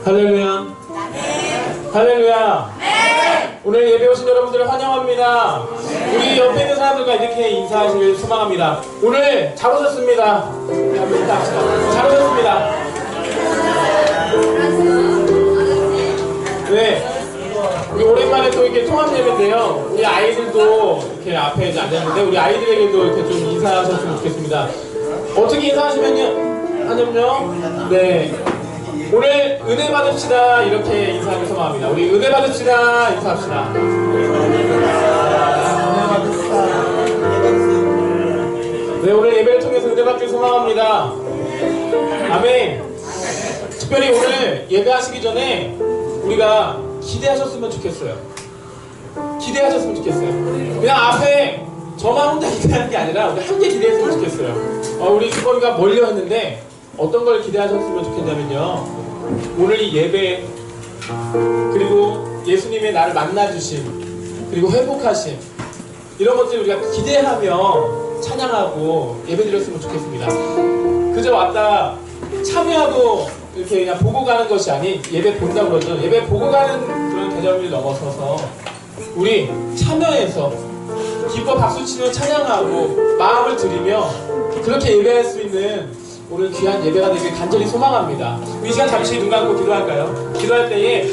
할렐루야. 할렐루야. 오늘 예배 오신 여러분들을 환영합니다. 우리 옆에 있는 사람들과 이렇게 인사하시길 소망합니다. 오늘 잘 오셨습니다. 잘 오셨습니다. 네. 우리 오랜만에 또 이렇게 통합 예배인데요. 우리 아이들도 이렇게 앞에 이제 앉았는데 우리 아이들에게도 이렇게 좀 인사하셨으면 좋겠습니다. 어떻게 인사하시면요? 네. 오늘 은혜 받읍시다 이렇게 인사하길 소망합니다. 우리 은혜 받읍시다 인사합시다. 네, 오늘 예배를 통해서 은혜 받길 소망합니다. 아멘. 특별히 오늘 예배하시기 전에 우리가 기대하셨으면 좋겠어요. 기대하셨으면 좋겠어요. 그냥 앞에 저만 혼자 기대하는 게 아니라 우리 함께 기대했으면 좋겠어요. 우리 주거리가 멀려 했는데 어떤 걸 기대하셨으면 좋겠냐면요, 오늘 이 예배, 그리고 예수님의 나를 만나주심, 그리고 회복하심, 이런 것들을 우리가 기대하며 찬양하고 예배드렸으면 좋겠습니다. 그저 왔다 참여하고 이렇게 그냥 보고 가는 것이 아닌, 예배 본다고 그러죠. 예배 보고 가는 그런 개념을 넘어서서 우리 참여해서 기뻐 박수치며 찬양하고 마음을 드리며 그렇게 예배할 수 있는 오늘 귀한 예배가 되길 간절히 소망합니다. 이 시간 잠시 눈 감고 기도할까요? 기도할 때에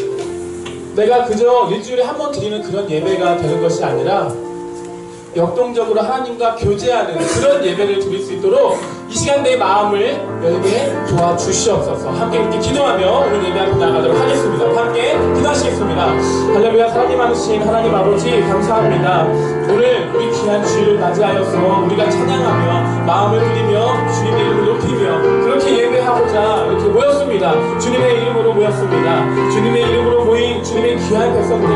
내가 그저 일주일에 한 번 드리는 그런 예배가 되는 것이 아니라 역동적으로 하나님과 교제하는 그런 예배를 드릴 수 있도록 이 시간 내 마음을 열게 도와주시옵소서. 함께 이렇게 기도하며 오늘 예배 앞에 나가도록 하겠습니다. 함께 기도하시겠습니다. 할렐루야. 사랑이 많으신 하나님 아버지, 감사합니다. 오늘 우리 귀한 주일을 맞이하여서 우리가 찬양하며 마음을 드리며 주님의 이름을 높이며 그렇게 예배하고자 이렇게 모였습니다. 주님의 이름으로 모였습니다. 주님의 이름으로 모인 주님의 귀한 백성들,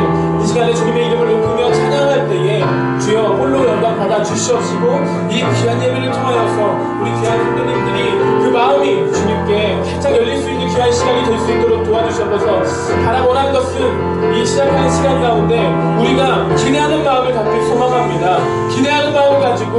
이 시간에 주님의 이름을 높이며 찬양할 때에 주여 홀로 영광 받아 주시옵시고, 이 귀한 예배를 통하여서 우리 귀한 성도님들이 그 마음이 주님께 활짝 열릴 수 있는 귀한 시간이 될 수 있도록 도와주시옵소서. 바라보는 것은 이 시작하는 시간 가운데 우리가 기대하는 마음을 갖길 소망합니다. 기대하는 마음을 가지고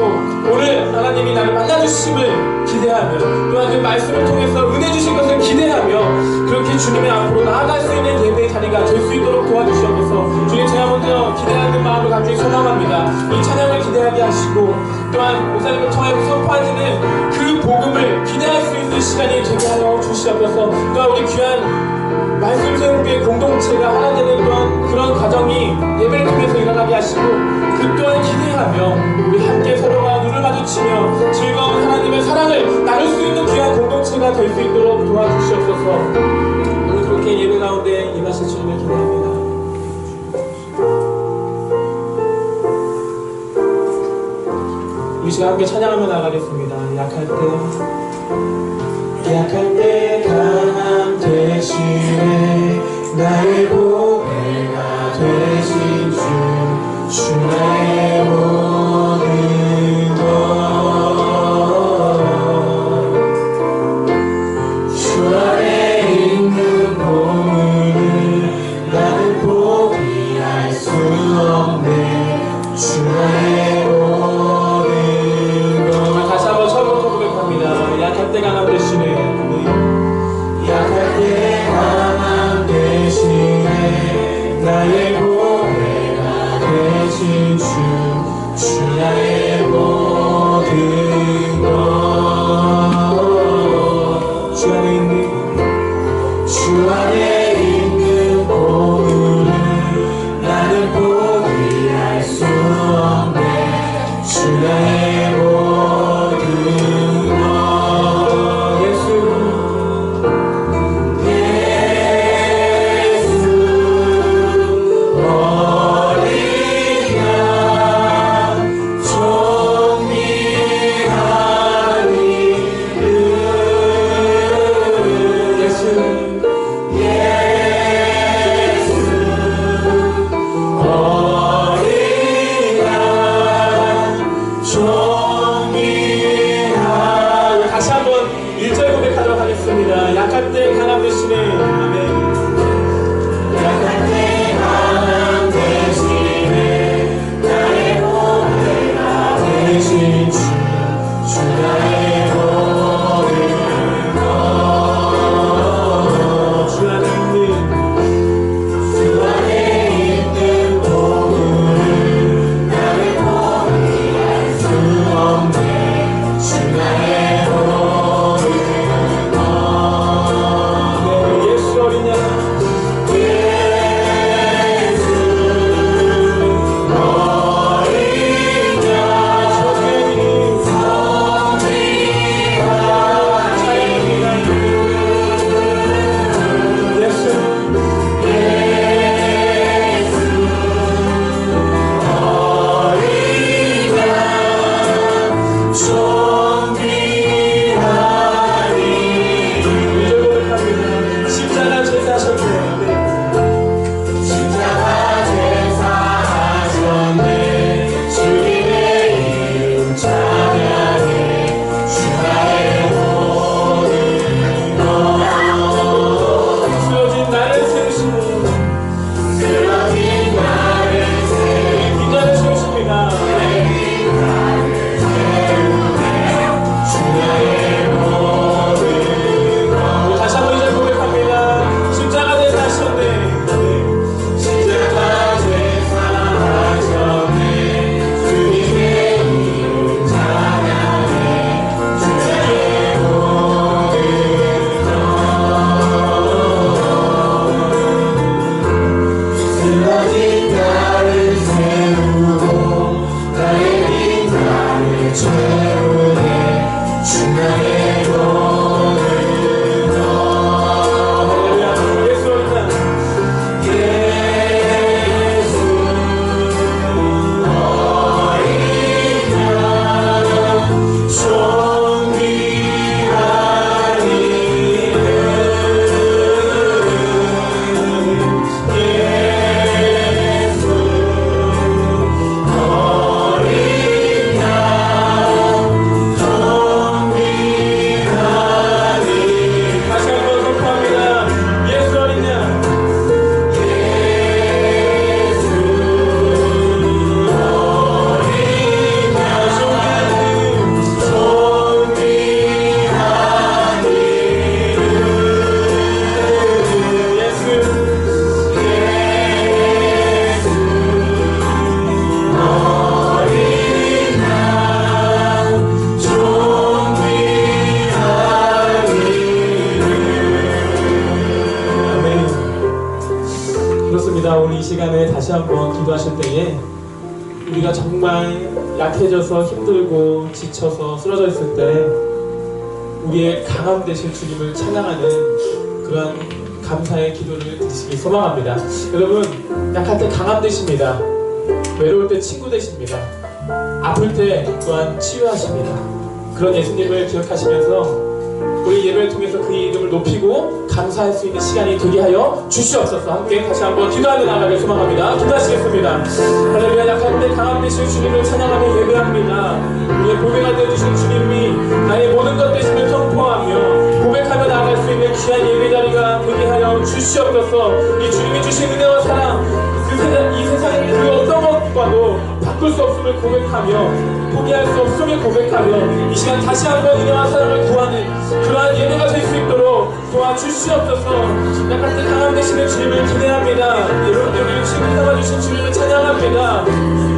오늘 하나님이 나를 만나주심을 기대하며, 또한 그 말씀을 통해서 은혜 주신 것을 기대하며 그렇게 주님의 앞으로 나아갈 수 있는 예배의 자리가 될 수 있도록 도와주시옵소서. 주님, 제가 먼저 기대하는 마음을 갖길 소망합니다. 이 찬양을 기대하게 하시고, 또한 목사님을 통해 선포하시는 그 복음을 기대할 수 있는 시간이 되게 하여 주시옵소서. 또한 우리 귀한 말씀 세우기의 공동체가 하나 되는 그런 과정이 예배를 통해서 일어나게 하시고, 그 또한 기대하며 우리 함께 서로가 눈을 마주치며 즐거운 하나님의 사랑을 나눌 수 있는 귀한 공동체가 될 수 있도록 도와주시옵소서. 오늘 그렇게 예배 가운데 임하실 주님을 기대합니다. 이 시간 함께 찬양하며 나가겠습니다. 약할 때 강함 대신에 나의 보배가 되신 주 나의 모든 것, 주 안에 있는 보물을 나는 포기할 수 없네. 주 나의 약할 때 강함 대신에 나의 보배가 되신 주 나의 모든 것, 주 안에 있는 보물을 나는 포기할 수 없네. 주 나의 모든 것, 약할 때 강함 대신에, 아멘. 약할 때 강함 대신에 나의 보배가 되신 주 나의 모든 것, 주 안에 다시 한번 기도하실 때에 우리가 정말 약해져서 힘들고 지쳐서 쓰러져 있을 때 우리의 강함 되신 주님을 찬양하는 그런 감사의 기도를 드리시기 소망합니다. 여러분, 약할 때 강함 되십니다. 외로울 때 친구 되십니다. 아플 때 또한 치유하십니다. 그런 예수님을 기억하시면서 우리 예배를 통해서 그의 이름을 높이고 감사할 수 있는 시간이 되게 하여 주시옵소서. 함께 다시 한번 기도하며 나아가길 소망합니다. 기도하시겠습니다. 할렐루야. 약할 때 강함 되신 주님을 찬양하며 예배합니다. 우리의 보배가 되어주신 주님이 나의 모든 것 되심을 선포하며 고백하며 나아갈 수 있는 귀한 예배 자리가 되게 하여 주시옵소서. 이 주님이 주신 은혜와 사랑, 이 세상의 그 어떤 것과도 바꿀 수 없음을 고백하며 포기할 수 없음을 고백하며 이 시간 다시 한번 은혜와 사랑을 구하는 그러한 예배가 될 수 있도록 도와주시옵소서. 약할 때 강함 되시는 주님을 기대합니다. 여러분들을 지금 삼아주신 주님을 찬양합니다.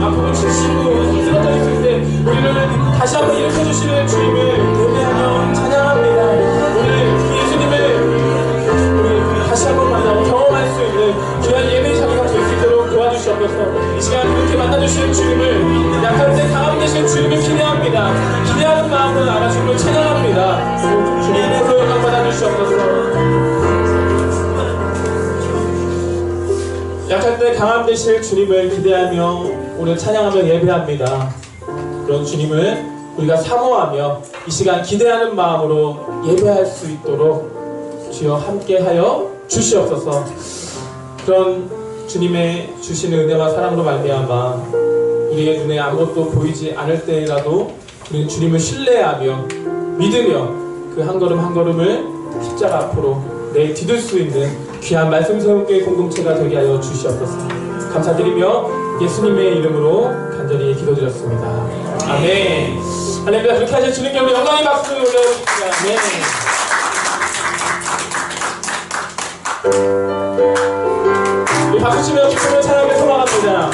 앞으로 지치고 쓰러져 있을 때 우리를 다시 한번 일으켜주시는 주님을 예배하며 찬양합니다. 오늘 예수님을 우리 다시 한번 만나고 경험할 수 있는 귀한 예배 자리가 될 수 있도록 도와주시옵소서. 이 시간 이렇게 만나주시는 주님을, 약할 때 강함 되신 주님을 기대합니다. 기대하는 마음으로 나가 주님을 찬양합니다. 주님 홀로 영광 받아주시옵소서. 약할 때 강함 되실 주님을 기대하며 오늘 찬양하며 예배합니다. 그런 주님을 우리가 사모하며 이 시간 기대하는 마음으로 예배할 수 있도록 주여 함께하여 주시옵소서. 그런 주님의 주시는 은혜와 사랑으로 말미암아 우리의 눈에 아무것도 보이지 않을 때라도 우리는 주님을 신뢰하며 믿으며 그 한 걸음 한 걸음을 십자가 앞으로 내디딜 수 있는 귀한 말씀 세움교회 공동체가 되게 하여 주시옵소서. 감사드리며 예수님의 이름으로 간절히 기도드렸습니다. 아멘. 할렐루야. 그렇게 하실 주님께 우리 영광의 박수 올려주십시다. 아멘. 우리 박수 치며 주님을 찬양하며 소망합니다.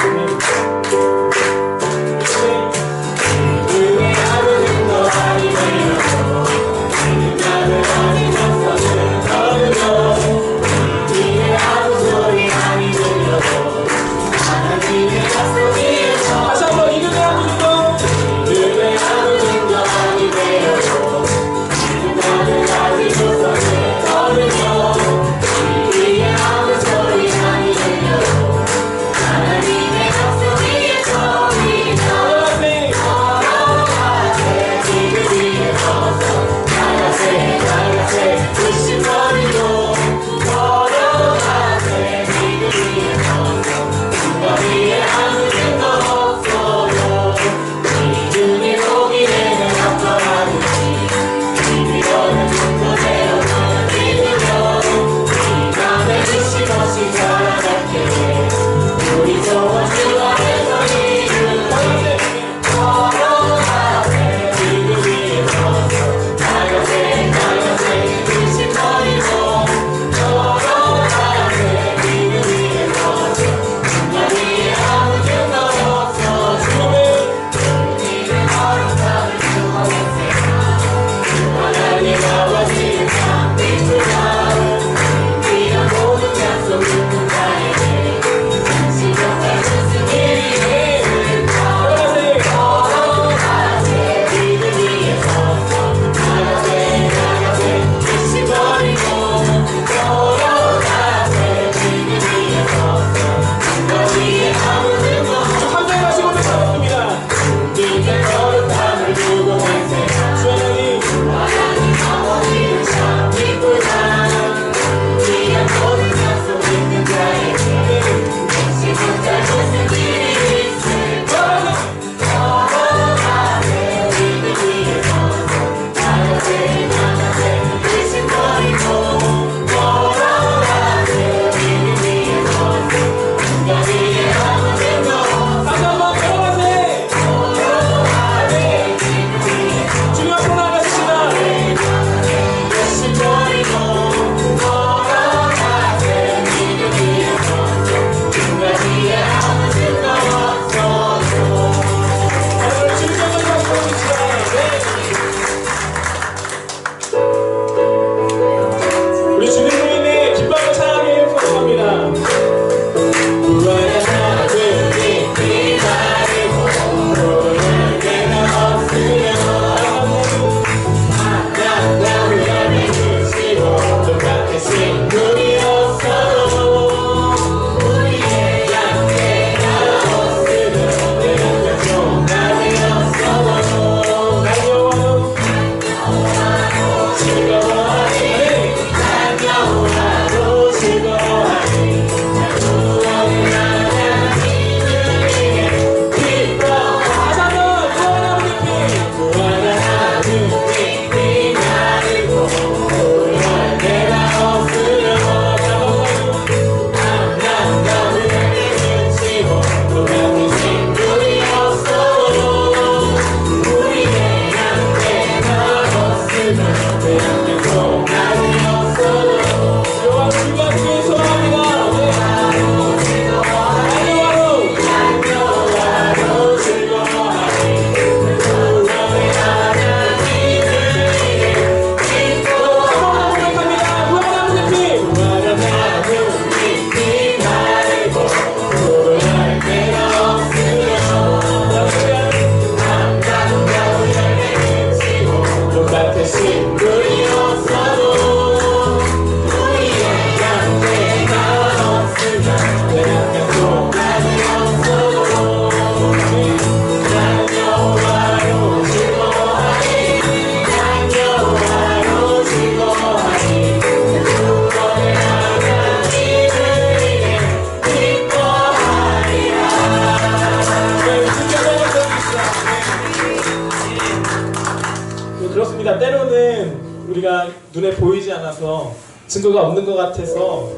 눈에 보이지 않아서 증거가 없는 것 같아서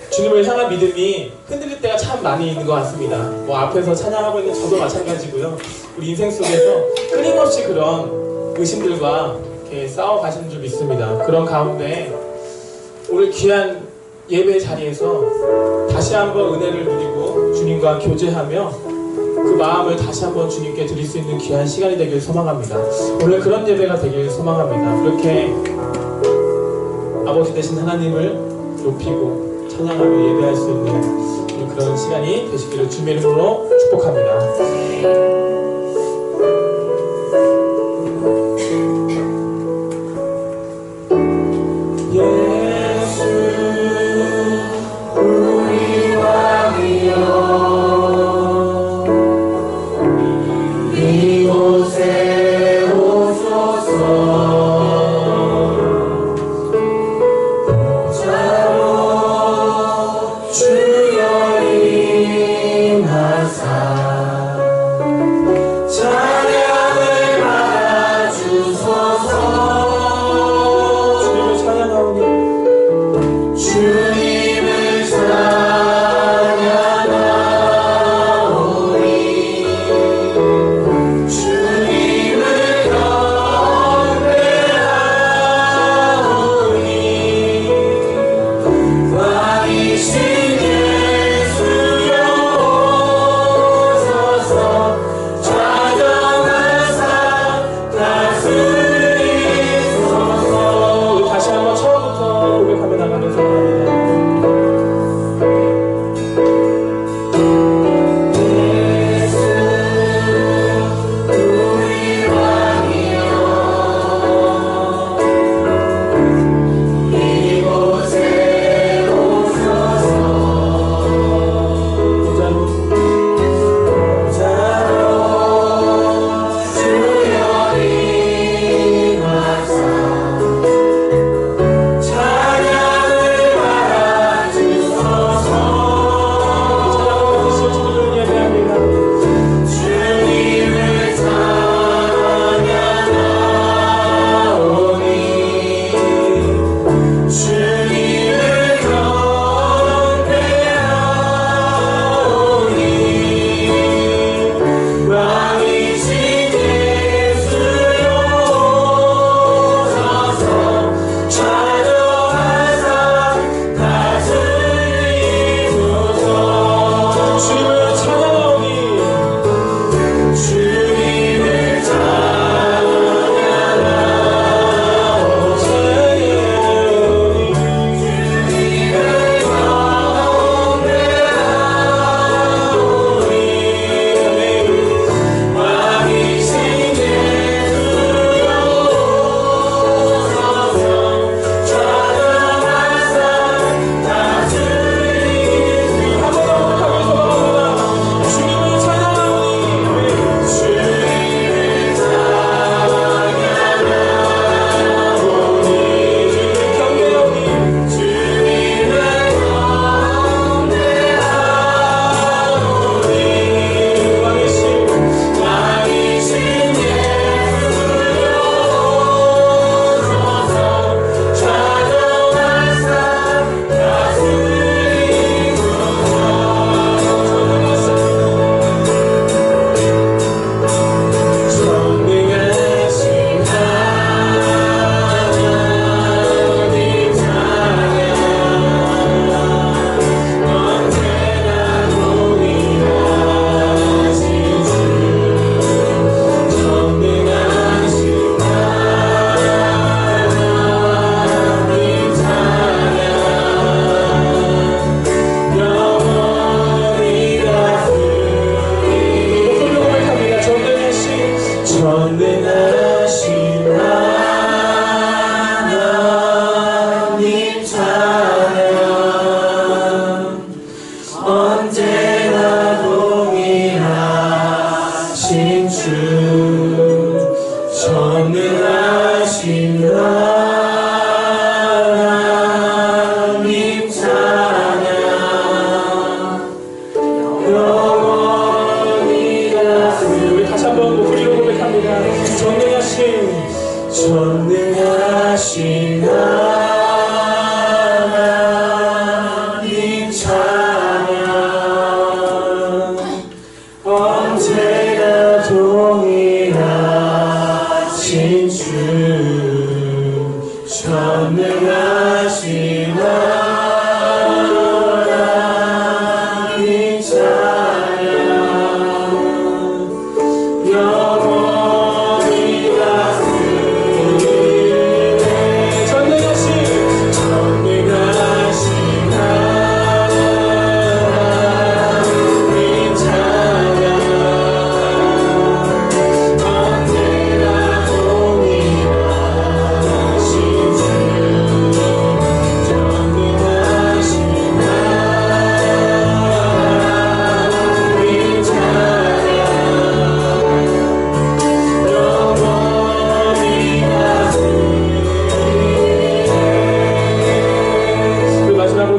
주님을 향한 믿음이 흔들릴 때가 참 많이 있는 것 같습니다. 뭐 앞에서 찬양하고 있는 저도 마찬가지고요. 우리 인생 속에서 끊임없이 그런 의심들과 이렇게 싸워 가시는 줄 믿습니다. 그런 가운데 오늘 귀한 예배 자리에서 다시 한번 은혜를 누리고 주님과 교제하며 그 마음을 다시 한번 주님께 드릴 수 있는 귀한 시간이 되길 소망합니다. 오늘 그런 예배가 되길 소망합니다. 그렇게 아버지 되신 하나님을 높이고 찬양하며 예배할 수 있는 그런 시간이 되시기를 주님의 이름으로 축복합니다.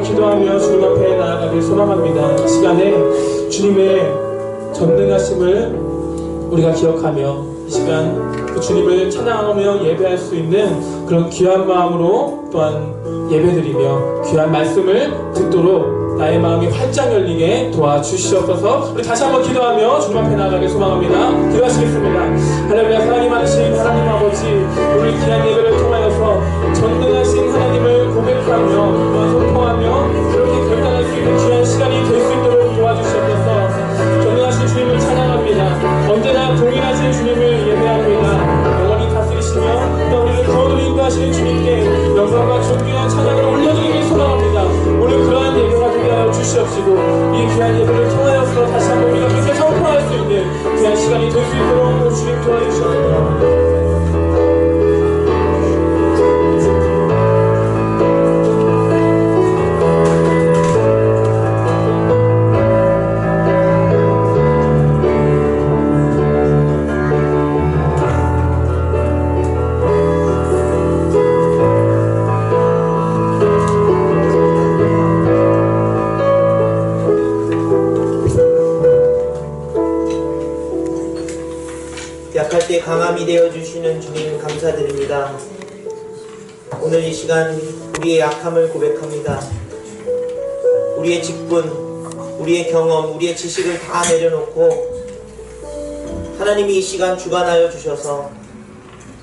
기도하며 주님 앞에 나아가길 소망합니다. 이 시간에 주님의 전능하심을 우리가 기억하며 이 시간 그 주님을 찬양하며 예배할 수 있는 그런 귀한 마음으로 또한 예배드리며 귀한 말씀을 듣도록 나의 마음이 활짝 열리게 도와주시옵소서. 우리 다시 한번 기도하며 주님 앞에 나아가길 소망합니다. 기도하시겠습니다. 할렐루야. 사랑이 많으신 하나님 아버지, 오늘 귀한 예배를 통하여서 전능하신 하나님을 고백하며 또한 소통하며 그렇게 결단할 수 있는 귀한 시간이 될 수 있도록 도와주시옵소서. 전능하신 주님을 찬양합니다. 언제나 동일하신 주님을 예배합니다. 영원히 다스리시며 또 우리를 구원으로 인도하시는 주님께 영광과 존귀한 찬양을 올려드리길 소망합니다. 오늘 그러한 예배가 되게 하여 주시옵시고 이 귀한 예배를 통하여서 다시 한번 우리가 그렇게 선포할 수 있는 귀한 시간이 될 수 있도록 주님 도와주시옵소서. 약할 때 강함이 되어주시는 주님 감사드립니다. 오늘 이 시간 우리의 약함을 고백합니다. 우리의 직분, 우리의 경험, 우리의 지식을 다 내려놓고 하나님이 이 시간 주관하여 주셔서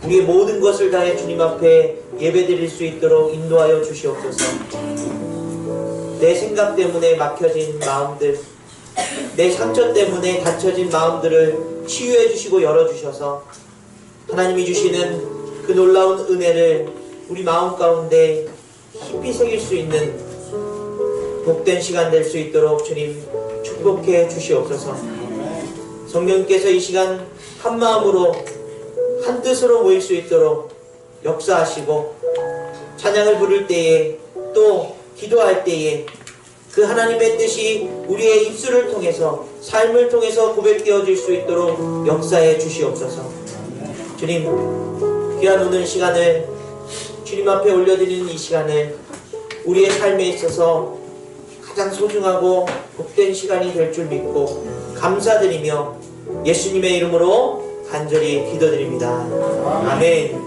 우리의 모든 것을 다해 주님 앞에 예배드릴 수 있도록 인도하여 주시옵소서. 내 생각 때문에 막혀진 마음들, 내 상처 때문에 닫혀진 마음들을 치유해 주시고 열어주셔서 하나님이 주시는 그 놀라운 은혜를 우리 마음 가운데 깊이 새길 수 있는 복된 시간 될 수 있도록 주님 축복해 주시옵소서. 성령께서 이 시간 한 마음으로 한 뜻으로 모일 수 있도록 역사하시고 찬양을 부를 때에 또 기도할 때에 그 하나님의 뜻이 우리의 입술을 통해서 삶을 통해서 고백되어질 수 있도록 역사해 주시옵소서. 주님, 귀한 오늘 시간을 주님 앞에 올려드리는 이 시간을 우리의 삶에 있어서 가장 소중하고 복된 시간이 될 줄 믿고 감사드리며 예수님의 이름으로 간절히 기도드립니다. 아멘.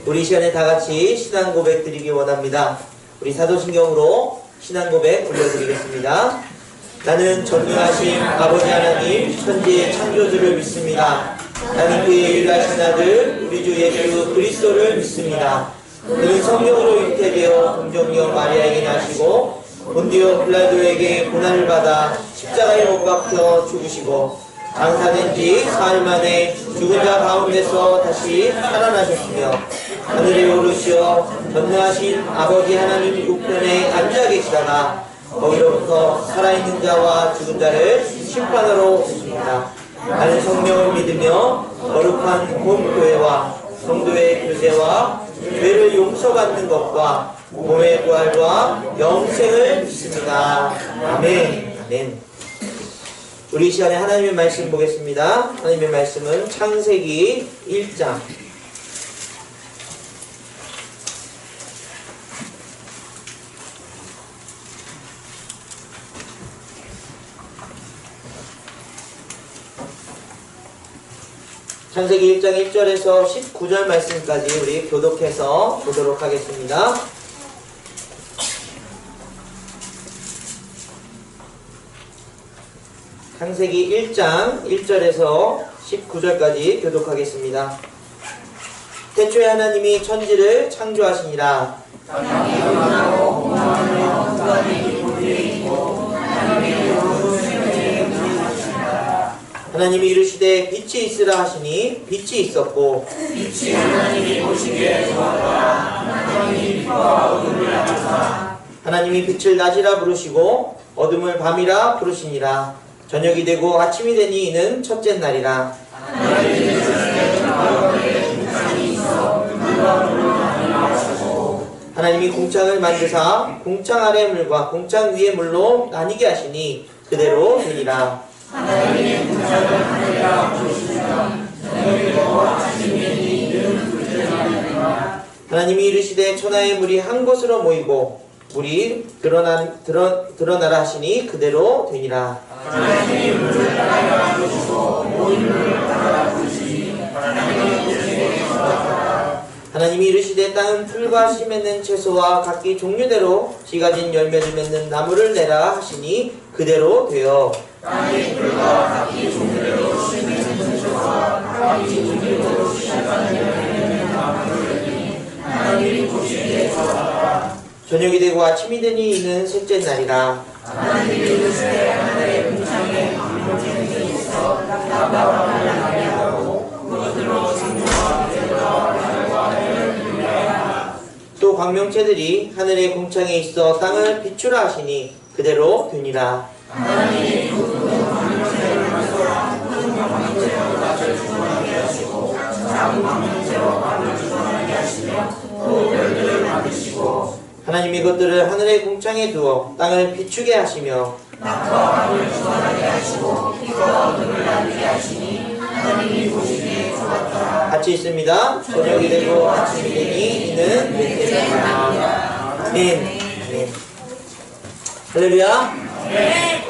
우리 이 시간에 다같이 신앙 고백 드리기 원합니다. 우리 사도신경으로 신앙 고백 올려드리겠습니다. 나는 전능하신 아버지 하나님 천지의 창조주를 믿습니다. 나는 그의 유일하신 아들 우리 주 예수 그리스도를 믿습니다. 그는 성령으로 잉태되어 동정녀 마리아에게 나시고 본디오 빌라도에게 고난을 받아 십자가에 못 박혀 죽으시고 장사된 지 사흘 만에 죽은 자 가운데서 다시 살아나셨으며 하늘에 오르시어 전능하신 아버지 하나님 우편에 앉아 계시다가 거기로부터 살아있는 자와 죽은 자를 심판하러 오십니다. 나는 성령을 믿으며 거룩한 본교회와 성도의 교제와 죄를 용서받는 것과 몸의 부활과 영생을 믿습니다. 아멘. 아멘. 우리 이 시간에 하나님의 말씀 보겠습니다. 하나님의 말씀은 창세기 1장 창세기 1장 1절에서 19절 말씀까지 우리 교독해서 보도록 하겠습니다. 창세기 1장 1절에서 19절까지 교독하겠습니다. 태초에 하나님이 천지를 창조하시니라. 하나님이 이르시되 빛이 있으라 하시니 빛이 있었고 빛이 하나님이 보시기에 좋았더라. 하나님이 빛과 어둠을 나누사 하나님이 빛을 낮이라 부르시고 어둠을 밤이라 부르시니라. 저녁이 되고 아침이 되니 이는 첫째 날이라. 하나님이 공창을 만드사 공창 아래 물과 공창 위의 물로 나뉘게 하시니 그대로 되니라. 하나님의 공창을 하늘이라 부르시며 저녁이 되고 아침이 되니 이는 둘째 날이라. 하나님이 이르시되 천하의 물이 한 곳으로 모이고 물이 드러나라 하시니 그대로 되니라. 하나님이 물을 하나이라 부르시고 모인 물을 하나라 부르시니 하나님이 보시기에 좋았더라. 하나님이 이르시되 땅은 풀과 씨 맺는 채소와 각기 종류대로 씨 가진 열매를 맺는 나무를 내라 하시니 그대로 되어 땅이 풀과 각기 종류대로 씨 맺는 채소와 각기 종류대로 씨 가진 열매를 맺는 나무를 내니 하나님이 보시기에 좋았더라. 저녁이 되고 아침이 되니 이는 셋째 날이라. 하나님이 이르시되 하늘의 공창에 방울쟁이 있어 바다와 하늘을 나게 하고 그것으로 창조와 계절과 하늘과 해를 분리하라. 또 광명체들이 하늘의 공창에 있어 땅을 비추라 하시니 그대로 되니라. 하나님이 큰 광명체를 만들어 큰 광명체로 낯을 주관하게 하시고 작은 광명체로 밤을 주관하게 하시며 또 별들을 만드시고 하나님이 이것들을 하늘의 공창에 두어 땅을 비추게 하시며 낮과 밤을 주관하게 하시고 빛과 어둠을 나누게 하시니 하나님이 보시기에 좋았더라. 같이 있습니다. 저녁이 되고 아침이 되니 이는 넷째 날이라. 아멘. 아멘. 할렐루야.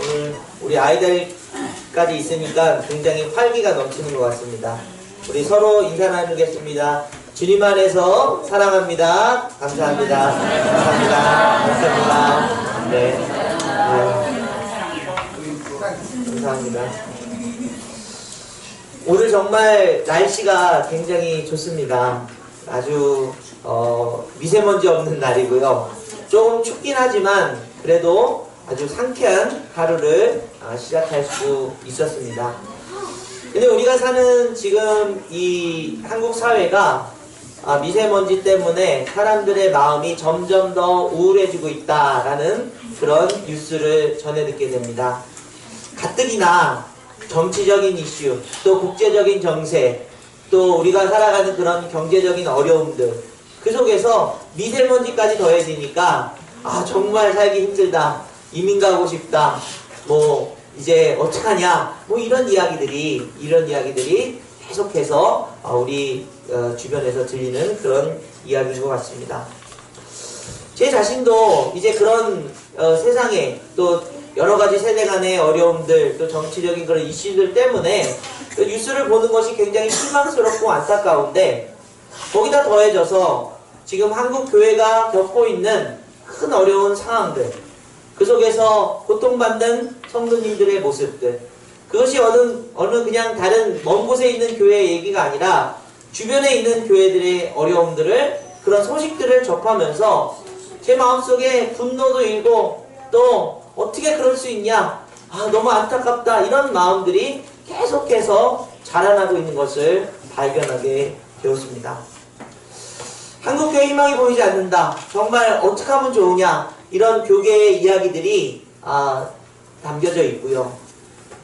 오늘 우리 아이들까지 있으니까 굉장히 활기가 넘치는 것 같습니다. 우리 서로 인사 나누겠습니다. 주님 안에서 사랑합니다. 감사합니다. 감사합니다. 감사합니다. 네. 감사합니다. 오늘 정말 날씨가 굉장히 좋습니다. 아주 미세먼지 없는 날이고요. 조금 춥긴 하지만 그래도 아주 상쾌한 하루를 시작할 수 있었습니다. 근데 우리가 사는 지금 이 한국 사회가 미세먼지 때문에 사람들의 마음이 점점 더 우울해지고 있다라는 그런 뉴스를 전해 듣게 됩니다. 가뜩이나 정치적인 이슈, 또 국제적인 정세, 또 우리가 살아가는 그런 경제적인 어려움들, 그 속에서 미세먼지까지 더해지니까 정말 살기 힘들다, 이민 가고 싶다, 뭐 이제 어떡하냐, 뭐 이런 이야기들이 계속해서 우리 주변에서 들리는 그런 이야기인 것 같습니다. 제 자신도 이제 그런 세상에 또 여러 가지 세대 간의 어려움들, 또 정치적인 그런 이슈들 때문에 뉴스를 보는 것이 굉장히 실망스럽고 안타까운데, 거기다 더해져서 지금 한국 교회가 겪고 있는 큰 어려운 상황들, 그 속에서 고통받는 성도님들의 모습들, 그것이 어느 그냥 다른 먼 곳에 있는 교회의 얘기가 아니라 주변에 있는 교회들의 어려움들을, 그런 소식들을 접하면서 제 마음속에 분노도 일고, 또 어떻게 그럴 수 있냐, 너무 안타깝다, 이런 마음들이 계속해서 자라나고 있는 것을 발견하게 되었습니다. 한국교회 희망이 보이지 않는다, 정말 어떻게 하면 좋으냐, 이런 교계의 이야기들이 담겨져 있고요.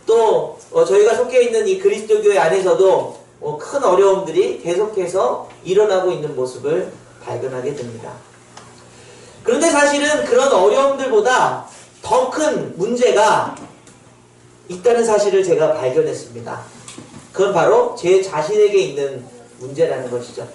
또 저희가 속해 있는 이 그리스도교회 안에서도 큰 어려움들이 계속해서 일어나고 있는 모습을 발견하게 됩니다. 그런데 사실은 그런 어려움들보다 더 큰 문제가 있다는 사실을 제가 발견했습니다. 그건 바로 제 자신에게 있는 문제라는 것이죠.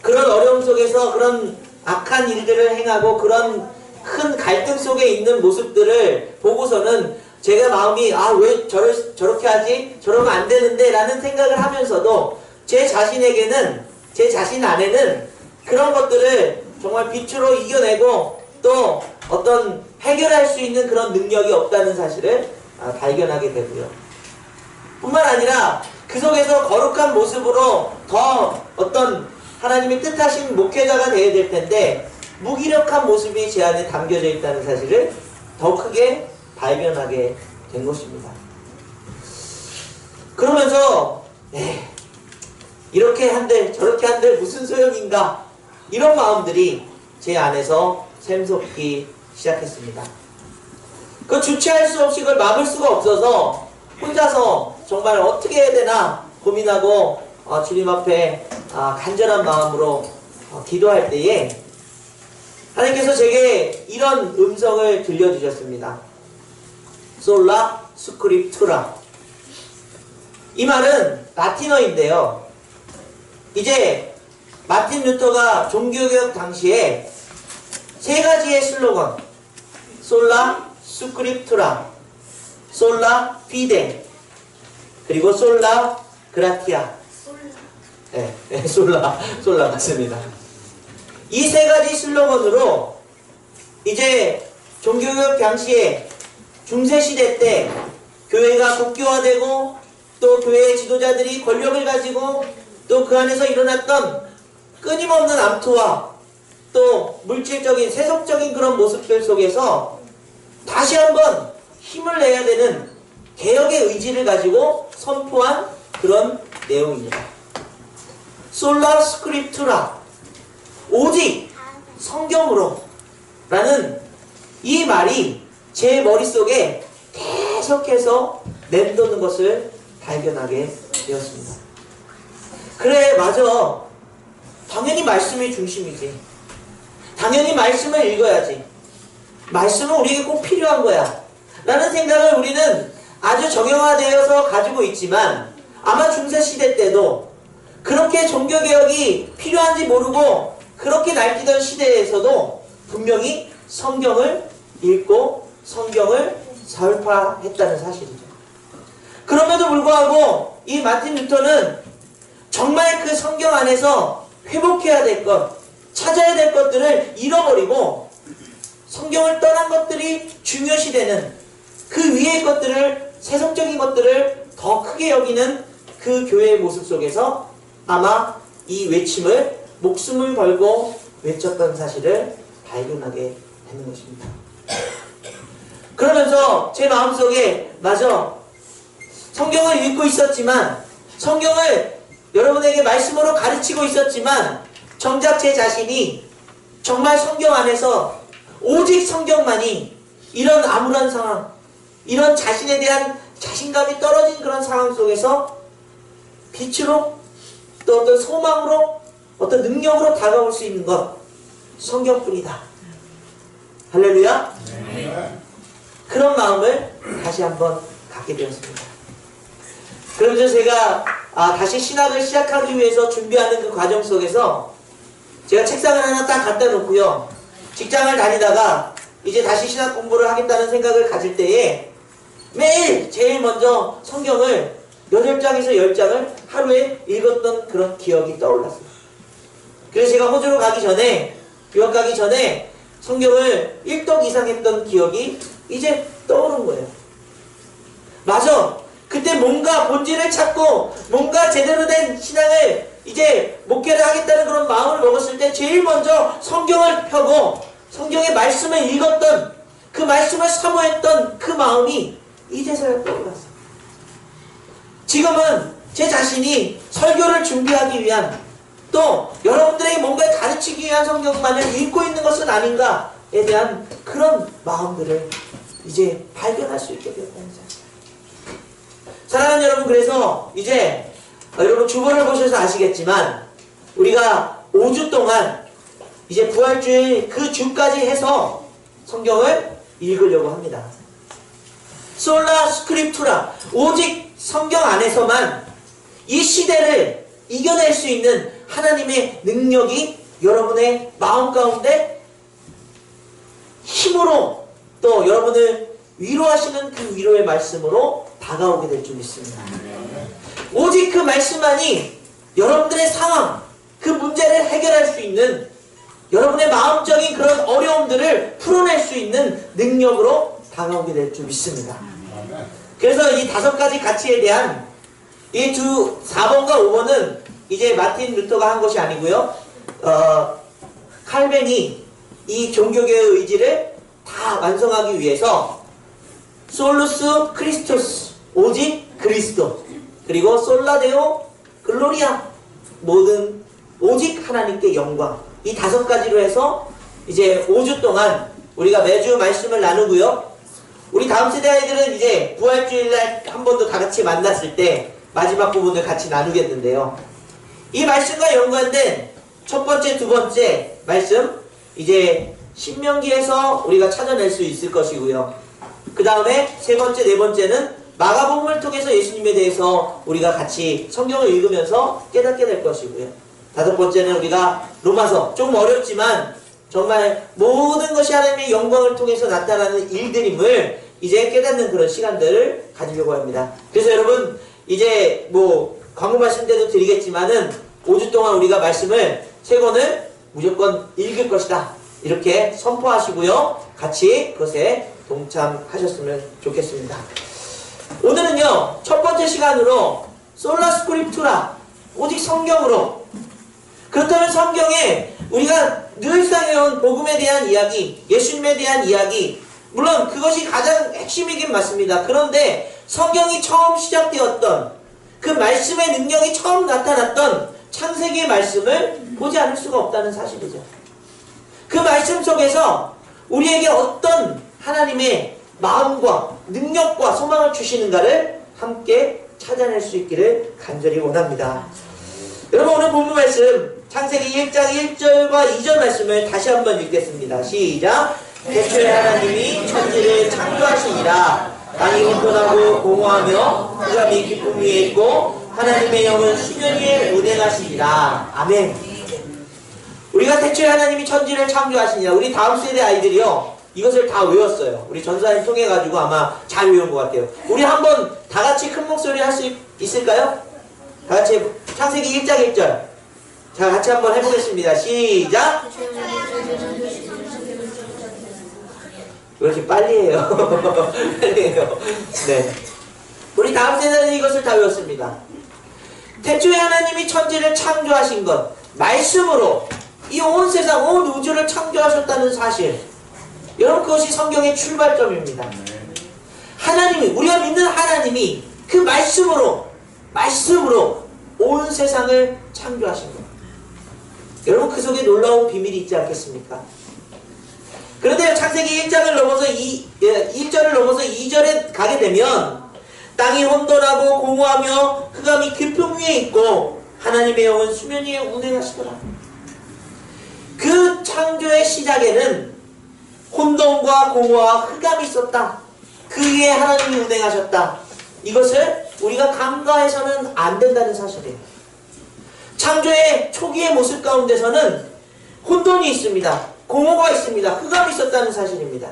그런 어려움 속에서 그런 악한 일들을 행하고 그런 큰 갈등 속에 있는 모습들을 보고서는 제가 마음이 왜 저렇게 하지? 저러면 안 되는데 라는 생각을 하면서도 제 자신 안에는 그런 것들을 정말 빛으로 이겨내고 또 어떤 해결할 수 있는 그런 능력이 없다는 사실을 발견하게 되고요. 뿐만 아니라 그 속에서 거룩한 모습으로 더 어떤 하나님이 뜻하신 목회자가 되어야 될 텐데 무기력한 모습이 제 안에 담겨져 있다는 사실을 더 크게 발견하게 된 것입니다. 그러면서 이렇게 한들 저렇게 한들 무슨 소용인가, 이런 마음들이 제 안에서 샘솟기 시작했습니다. 그 주체할 수 없이 그걸 막을 수가 없어서 혼자서 정말 어떻게 해야 되나 고민하고 주님 앞에 간절한 마음으로 기도할 때에 하나님께서 제게 이런 음성을 들려주셨습니다. 솔라 스크립투라. 이 말은 라틴어인데요. 이제 마틴 루터가 종교개혁 당시에 세 가지의 슬로건, 솔라 스크립투라, 솔라 피데, 그리고 솔라 그라티아. 솔라 맞습니다. 이 세 가지 슬로건으로 이제 종교개혁 당시에 중세시대 때 교회가 국교화되고 또 교회의 지도자들이 권력을 가지고 또 그 안에서 일어났던 끊임없는 암투와 또 물질적인 세속적인 그런 모습들 속에서 다시 한번 힘을 내야 되는 개혁의 의지를 가지고 선포한 그런 내용입니다. 솔라 스크립투라, 오직 성경으로 라는 이 말이 제 머릿속에 계속해서 맴도는 것을 발견하게 되었습니다. 그래, 맞아. 당연히 말씀이 중심이지. 당연히 말씀을 읽어야지. 말씀은 우리에게 꼭 필요한 거야 라는 생각을 우리는 아주 정형화되어서 가지고 있지만, 아마 중세시대 때도 그렇게 종교개혁이 필요한지 모르고 그렇게 날뛰던 시대에서도 분명히 성경을 읽고 성경을 설파했다는 사실이죠. 그럼에도 불구하고 이 마틴 루터는 정말 그 성경 안에서 회복해야 될 것, 찾아야 될 것들을 잃어버리고 성경을 떠난 것들이 중요시되는 그 위의 것들을, 세속적인 것들을 더 크게 여기는 그 교회의 모습 속에서 아마 이 외침을 목숨을 걸고 외쳤던 사실을 발견하게 되는 것입니다. 그러면서 제 마음속에, 맞아, 성경을 읽고 있었지만, 성경을 여러분에게 말씀으로 가르치고 있었지만, 정작 제 자신이 정말 성경 안에서 오직 성경만이 이런 암울한 상황, 이런 자신에 대한 자신감이 떨어진 그런 상황 속에서 빛으로 또 어떤 소망으로 어떤 능력으로 다가올 수 있는 것, 성경뿐이다. 할렐루야. 그런 마음을 다시 한번 갖게 되었습니다. 그러면서 제가 다시 신학을 시작하기 위해서 준비하는 그 과정 속에서 제가 책상을 하나 딱 갖다 놓고요, 직장을 다니다가 이제 다시 신학 공부를 하겠다는 생각을 가질 때에 매일 제일 먼저 성경을 8장에서 10장을 하루에 읽었던 그런 기억이 떠올랐어요. 그래서 제가 호주로 가기 전에, 유학 가기 전에 성경을 1독 이상 했던 기억이 이제 떠오른 거예요. 맞아. 그때 뭔가 본질을 찾고 뭔가 제대로 된 신앙을 이제 목회를 하겠다는 그런 마음을 먹었을 때 제일 먼저 성경을 펴고 성경의 말씀을 읽었던, 그 말씀을 사모했던 그 마음이 이제서야 떠올랐어요. 지금은 제 자신이 설교를 준비하기 위한, 또 여러분들에게 뭔가를 가르치기 위한 성경만을 읽고 있는 것은 아닌가에 대한 그런 마음들을 이제 발견할 수 있게 되었다는 사실. 사랑하는 여러분, 그래서 이제 여러분 주보를 보셔서 아시겠지만 우리가 5주 동안 이제 부활주일 그 주까지 해서 성경을 읽으려고 합니다. 솔라 스크립투라, 오직 성경 안에서만 이 시대를 이겨낼 수 있는 하나님의 능력이 여러분의 마음 가운데 힘으로 또 여러분을 위로하시는 그 위로의 말씀으로 다가오게 될 줄 믿습니다. 오직 그 말씀만이 여러분들의 상황, 그 문제를 해결할 수 있는, 여러분의 마음적인 그런 어려움들을 풀어낼 수 있는 능력으로 다가오게 될 줄 믿습니다. 그래서 이 5가지 가치에 대한 이 4번과 5번은 이제 마틴 루터가 한 것이 아니고요. 칼벤이 이 종교개혁의 의지를 다 완성하기 위해서 솔루스 크리스토스, 오직 그리스도, 그리고 솔라데오 글로리아, 모든 오직 하나님께 영광, 이 5가지로 해서 이제 5주 동안 우리가 매주 말씀을 나누고요. 우리 다음 세대 아이들은 이제 부활주일날 한 번 더 다 같이 만났을 때 마지막 부분을 같이 나누겠는데요. 이 말씀과 연관된 첫 번째, 두 번째 말씀, 이제 신명기에서 우리가 찾아낼 수 있을 것이고요. 그 다음에 세 번째, 네 번째는 마가복음을 통해서 예수님에 대해서 우리가 같이 성경을 읽으면서 깨닫게 될 것이고요. 5번째는 우리가 로마서, 좀 어렵지만 정말 모든 것이 하나님의 영광을 통해서 나타나는 일들임을 이제 깨닫는 그런 시간들을 가지려고 합니다. 그래서 여러분, 이제 뭐 광고 말씀 때도 드리겠지만은 5주 동안 우리가 말씀을 3권을 무조건 읽을 것이다, 이렇게 선포하시고요. 같이 그것에 동참하셨으면 좋겠습니다. 오늘은요, 첫 번째 시간으로 솔라 스크립투라, 오직 성경으로. 그렇다면 성경에 우리가 늘상 해온 복음에 대한 이야기, 예수님에 대한 이야기, 물론 그것이 가장 핵심이긴 맞습니다. 그런데 성경이 처음 시작되었던 그 말씀의 능력이 처음 나타났던 창세기의 말씀을 보지 않을 수가 없다는 사실이죠. 그 말씀 속에서 우리에게 어떤 하나님의 마음과 능력과 소망을 주시는가를 함께 찾아낼 수 있기를 간절히 원합니다. 여러분, 오늘 본문 말씀 창세기 1장 1절과 2절 말씀을 다시 한번 읽겠습니다. 시작. 태초에 하나님이 천지를 창조하시니라. 땅이 혼돈하고 공허하며 흑암이 깊음 위에 있고 하나님의 영은 수면 위에 운행하시니라. 아멘. 우리가 태초에 하나님이 천지를 창조하시니라. 우리 다음 세대 아이들이요, 이것을 다 외웠어요. 우리 전사님 통해 가지고 아마 잘 외운 것 같아요. 우리 한번 다 같이 큰 목소리 할 수 있을까요? 다 같이 창세기 1장 1절. 자, 같이 한번 해보겠습니다. 시작. 왜 이렇게 빨리 해요? 빨리 해요. 네. 우리 다음 세대는 이것을 다 외웠습니다. 태초에 하나님이 천지를 창조하신 것, 말씀으로 이 온 세상, 온 우주를 창조하셨다는 사실. 여러분, 그것이 성경의 출발점입니다. 하나님이, 우리가 믿는 하나님이 그 말씀으로 온 세상을 창조하신 것. 여러분, 그 속에 놀라운 비밀이 있지 않겠습니까? 그런데 창세기 1장을 넘어서 1절을 넘어서 2절에 가게 되면 땅이 혼돈하고 공허하며 흑암이 깊음 위에 있고 하나님의 영은 수면 위에 운행하시더라. 그 창조의 시작에는 혼돈과 공허와 흑암이 있었다. 그 위에 하나님이 운행하셨다. 이것을 우리가 간과해서는 안 된다는 사실이에요. 창조의 초기의 모습 가운데서는 혼돈이 있습니다. 공허가 있습니다. 흑암이 있었다는 사실입니다.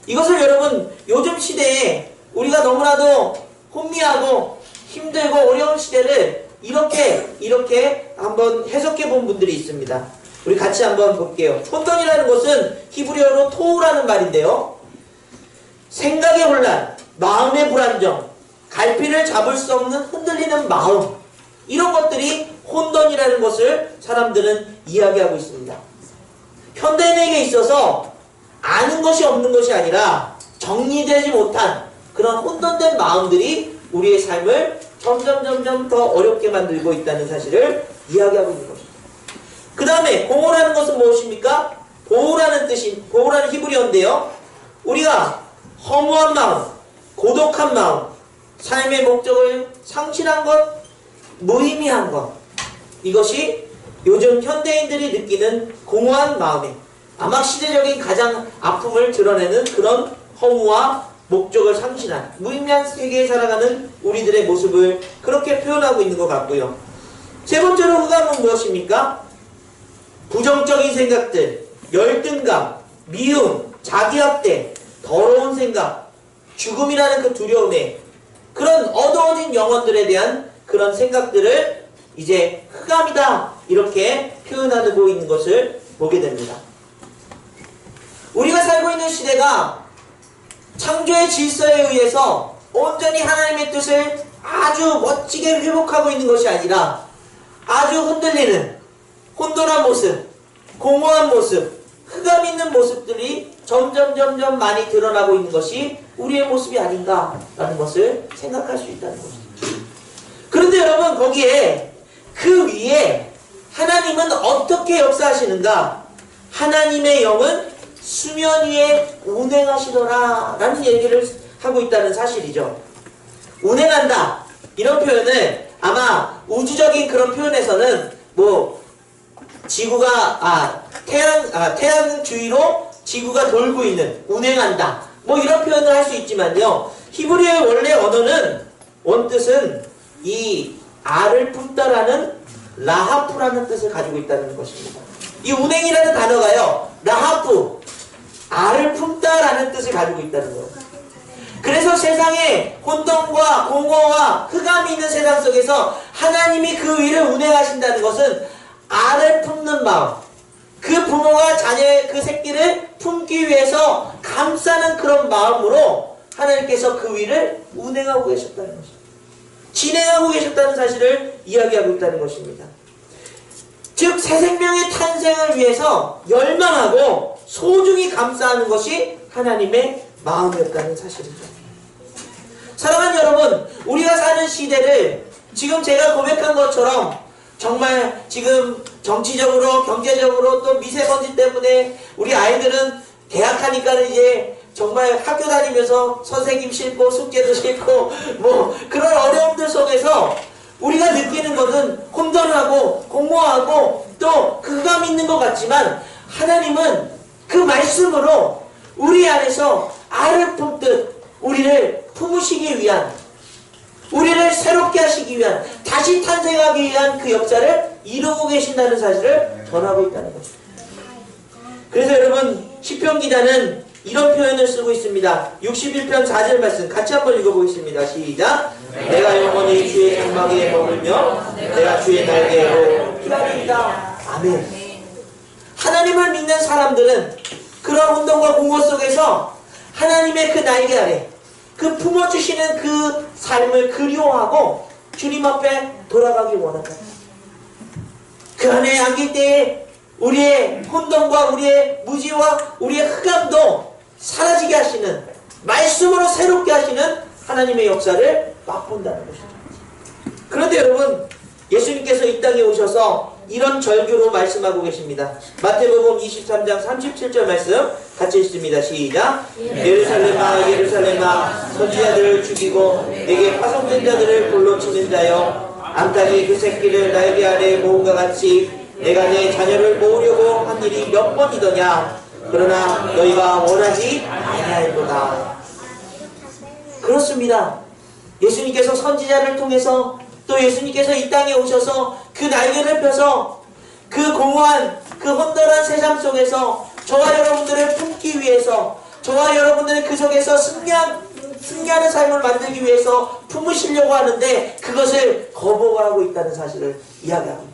이것을 여러분, 요즘 시대에 우리가 너무나도 혼미하고 힘들고 어려운 시대를 이렇게 한번 해석해 본 분들이 있습니다. 우리 같이 한번 볼게요. 혼돈이라는 것은 히브리어로 토우라는 말인데요, 생각의 혼란, 마음의 불안정, 갈피를 잡을 수 없는 흔들리는 마음, 이런 것들이 혼돈이라는 것을 사람들은 이야기하고 있습니다. 현대인에게 있어서 아는 것이 없는 것이 아니라 정리되지 못한 그런 혼돈된 마음들이 우리의 삶을 점점 더 어렵게 만들고 있다는 사실을 이야기하고 있는 것입니다. 그 다음에 공허라는 것은 무엇입니까? 보호라는 히브리어인데요, 우리가 허무한 마음, 고독한 마음, 삶의 목적을 상실한 것, 무의미한 것, 이것이 요즘 현대인들이 느끼는 공허한 마음에 아마 시대적인 가장 아픔을 드러내는 그런 허무와 목적을 상실한 무의미한 세계에 살아가는 우리들의 모습을 그렇게 표현하고 있는 것 같고요. 세 번째로 흑암은 무엇입니까? 부정적인 생각들, 열등감, 미움, 자기합대, 더러운 생각, 죽음이라는 그 두려움에 그런 어두워진 영혼들에 대한 그런 생각들을 이제 흑암이다, 이렇게 표현하고 있는 것을 보게 됩니다. 우리가 살고 있는 시대가 창조의 질서에 의해서 온전히 하나님의 뜻을 아주 멋지게 회복하고 있는 것이 아니라 아주 흔들리는 혼돈한 모습, 공허한 모습, 흑암 있는 모습들이 점점 많이 드러나고 있는 것이 우리의 모습이 아닌가라는 것을 생각할 수 있다는 것입니다. 그런데 여러분, 거기에 그 위에 하나님은 어떻게 역사하시는가? 하나님의 영은 수면 위에 운행하시더라 라는 얘기를 하고 있다는 사실이죠. 운행한다, 이런 표현을 아마 우주적인 그런 표현에서는 뭐 지구가 태양 주위로 지구가 돌고 있는, 운행한다, 뭐 이런 표현을 할 수 있지만요, 히브리어의 원래 언어는 원뜻은 이 알을 품다라는 라하프라는 뜻을 가지고 있다는 것입니다. 이 운행이라는 단어가요, 라하프, 알을 품다라는 뜻을 가지고 있다는 거예요. 그래서 세상에 혼돈과 공허와 흑암이 있는 세상 속에서 하나님이 그 위를 운행하신다는 것은 알을 품는 마음, 그 부모가 자녀의 그 새끼를 품기 위해서 감싸는 그런 마음으로 하나님께서 그 위를 운행하고 계셨다는 것입니다. 진행하고 계셨다는 사실을 이야기하고 있다는 것입니다. 즉 새 생명의 탄생을 위해서 열망하고 소중히 감싸는 것이 하나님의 마음이었다는 사실이죠. 사랑하는 여러분, 우리가 사는 시대를 지금 제가 고백한 것처럼 정말 지금 정치적으로, 경제적으로, 또 미세먼지 때문에 우리 아이들은 대학 하니까는 이제 정말 학교 다니면서 선생님 싫고 숙제도 싫고 뭐 그런 어려움들 속에서 우리가 느끼는 것은 혼돈하고 공허하고 또 흑감 있는 것 같지만, 하나님은 그 말씀으로 우리 안에서 알을 품듯 우리를 품으시기 위한, 우리를 새롭게 하시기 위한, 다시 탄생하기 위한 그 역사를 이루고 계신다는 사실을 전하고 있다는 것입니다. 그래서 여러분, 시편 기자는 이런 표현을 쓰고 있습니다. 61편 4절 말씀 같이 한번 읽어보겠습니다. 시작. 내가 영원히 주의 장막에 머물며 내가 주의 날개로 기다린다. 아멘. 하나님을 믿는 사람들은 그런 혼돈과 공허 속에서 하나님의 그 날개 아래, 그 품어주시는 그 삶을 그리워하고 주님 앞에 돌아가기 원한다. 그 안에 안길 때에 우리의 혼돈과 우리의 무지와 우리의 흑암도 사라지게 하시는, 말씀으로 새롭게 하시는 하나님의 역사를 맛본다는 것이죠. 그런데 여러분, 예수님께서 이 땅에 오셔서 이런 절규로 말씀하고 계십니다. 마태복음 23장 37절 말씀 같이 읽습니다. 시작. 예루살렘아 예루살렘아 선지자들을 죽이고 내게 파송된 자들을 돌로 치는 자여, 암탉이 그 새끼를 날개 아래 모음과 같이 내가 내 자녀를 모으려고 한 일이 몇 번이더냐. 그러나 너희가 원하지 아니하였도다. 그렇습니다. 예수님께서 선지자를 통해서, 또 예수님께서 이 땅에 오셔서 그 날개를 펴서 그 공허한, 그 혼돈한 세상 속에서 저와 여러분들을 품기 위해서, 저와 여러분들을 그 속에서 승리하는 삶을 만들기 위해서 품으시려고 하는데, 그것을 거부하고 있다는 사실을 이야기합니다.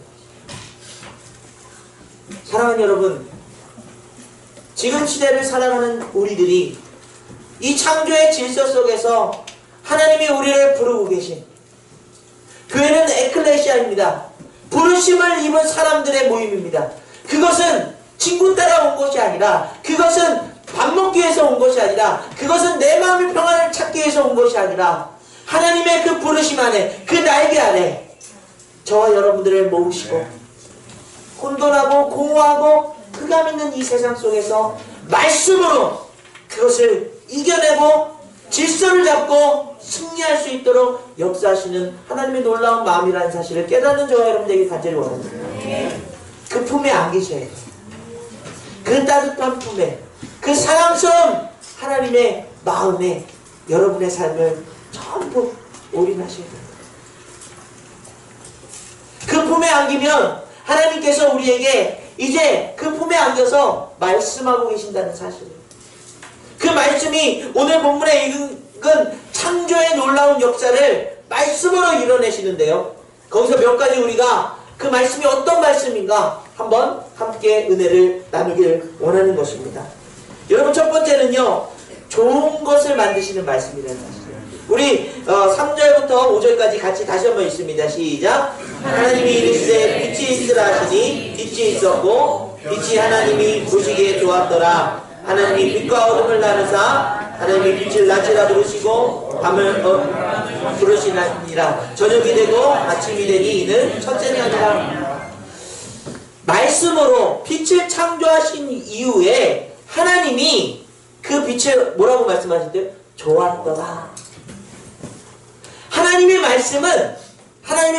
사랑하는 여러분, 지금 시대를 살아가는 우리들이 이 창조의 질서 속에서 하나님이 우리를 부르고 계신, 교회는 에클레시아입니다. 부르심을 입은 사람들의 모임입니다. 그것은 친구 따라 온 것이 아니라, 그것은 밥 먹기 위해서 온 것이 아니라, 그것은 내 마음의 평안을 찾기 위해서 온 것이 아니라, 하나님의 그 부르심 안에, 그 날개 아래 저와 여러분들을 모으시고 혼돈하고 공허하고 흑암 있는 이 세상 속에서 말씀으로 그것을 이겨내고 질서를 잡고 승리할 수 있도록 역사하시는 하나님의 놀라운 마음이라는 사실을 깨닫는 저와 여러분들에게 간절히 원합니다. 그 품에 안기셔야 돼요. 그 따뜻한 품에, 그 사랑스러운 하나님의 마음에 여러분의 삶을 전부 올인하셔야 돼요. 그 품에 안기면 하나님께서 우리에게 이제 그 품에 안겨서 말씀하고 계신다는 사실이에요. 그 말씀이 오늘 본문에 읽은 창조의 놀라운 역사를 말씀으로 이뤄내시는데요. 거기서 몇 가지 우리가 그 말씀이 어떤 말씀인가 한번 함께 은혜를 나누기를 원하는 것입니다. 여러분, 첫 번째는요, 좋은 것을 만드시는 말씀이라는 사실이에요. 우리 3절부터 5절까지 같이 다시 한번 읽습니다. 시작. 하나님이 이르시되 빛이 있으라 하시니 빛이 있었고 빛이 하나님이 보시기에 좋았더라. 하나님이 빛과 어둠을 나누사 하나님이 빛을 낮이라 부르시고 밤을 부르시니라. 저녁이 되고 아침이 되니 이는 첫째가 아니라. 말씀으로 빛을 창조하신 이후에 하나님이 그 빛을 뭐라고 말씀하셨대요? 좋았더라. 하나님의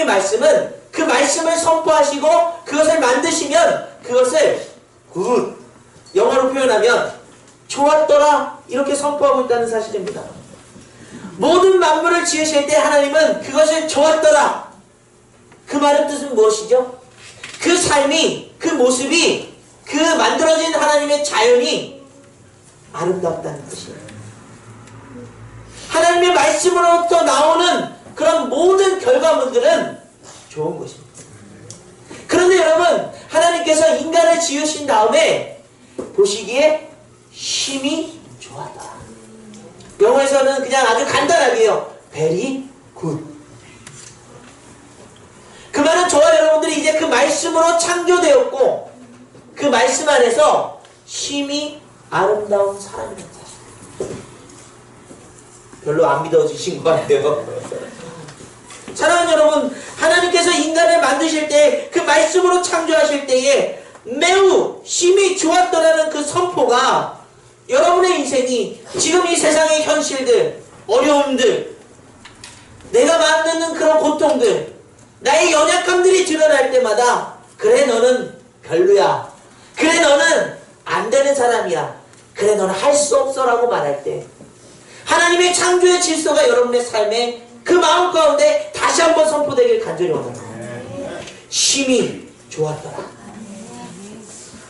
말씀은 그 말씀을 선포하시고 그것을 만드시면 그것을 굿, 영어로 표현하면 좋았더라 이렇게 선포하고 있다는 사실입니다. 모든 만물을 지으실 때 하나님은 그것을 좋았더라. 그 말의 뜻은 무엇이죠? 그 삶이, 그 모습이, 그 만들어진 하나님의 자연이 아름답다는 뜻이에요. 하나님의 말씀으로부터 나오는 그런 모든 결과물들은 좋은 것입니다. 그런데 여러분, 하나님께서 인간을 지으신 다음에 보시기에 심히 좋았다. 영어에서는 그냥 아주 간단하게요. very good. 그 말은 저와 여러분들이 이제 그 말씀으로 창조되었고 그 말씀 안에서 심히 아름다운 사람이라는 사실. 별로 안 믿어지신 것 같아요. 사랑하는 여러분, 하나님께서 인간을 만드실 때 그 말씀으로 창조하실 때에 매우 심히 좋았더라는 그 선포가 여러분의 인생이 지금 이 세상의 현실들, 어려움들, 내가 만드는 그런 고통들, 나의 연약함들이 드러날 때마다 그래 너는 별로야, 그래 너는 안 되는 사람이야, 그래 너는 할 수 없어 라고 말할 때 하나님의 창조의 질서가 여러분의 삶에 그 마음 가운데 다시 한번 선포되길 간절히 원합니다. 심히 좋았더라.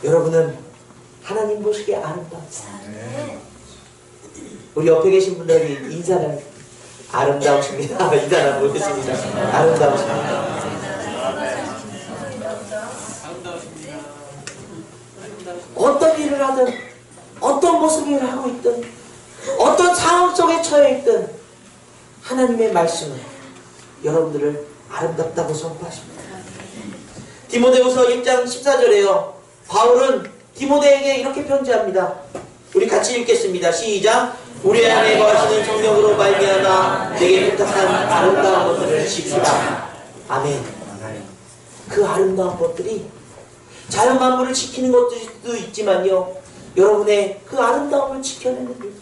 여러분은 하나님 보시기에 아름답다. 우리 옆에 계신 분들이 인사를 아름다우십니다. 인사를 보겠습니다. 아름다우십니다. 어떤 일을 하든 어떤 모습을 하고 있든 어떤 상황 속에 처해 있든 하나님의 말씀은 여러분들을 아름답다고 선포하십니다. 디모데후서 1장 14절에요. 바울은 디모데에게 이렇게 편지합니다. 우리 같이 읽겠습니다. 시작. 우리 안에 거하시는 성령으로 말미암아 내게 부탁한 아름다운 것들을 지키라. 아멘. 그 아름다운 것들이 자연 만물을 지키는 것도 있지만요, 여러분의 그 아름다움을 지켜내는 일.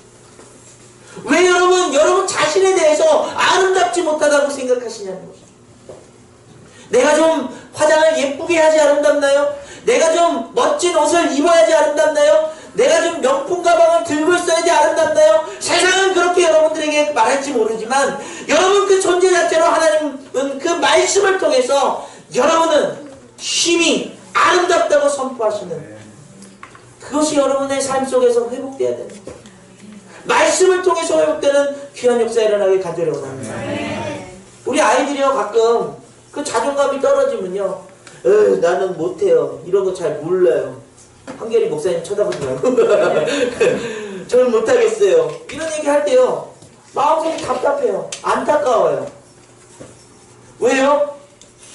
왜 여러분 자신에 대해서 아름답지 못하다고 생각하시냐는 것입니다. 내가 좀 화장을 예쁘게 하지 아름답나요? 내가 좀 멋진 옷을 입어야지 아름답나요? 내가 좀 명품 가방을 들고 있어야지 아름답나요? 세상은 그렇게 여러분들에게 말할지 모르지만 여러분 그 존재 자체로 하나님은 그 말씀을 통해서 여러분은 심히 아름답다고 선포하시는 그것이 여러분의 삶 속에서 회복되어야 됩니다. 말씀을 통해서 회복되는 귀한 역사가 일어나길 간절히 원합니다. 우리 아이들이요, 가끔 그 자존감이 떨어지면요, 나는 못해요, 이런 거 잘 몰라요, 한결이 목사님 쳐다보지 말고 저는 못하겠어요, 이런 얘기 할 때요 마음속이 답답해요. 안타까워요. 왜요?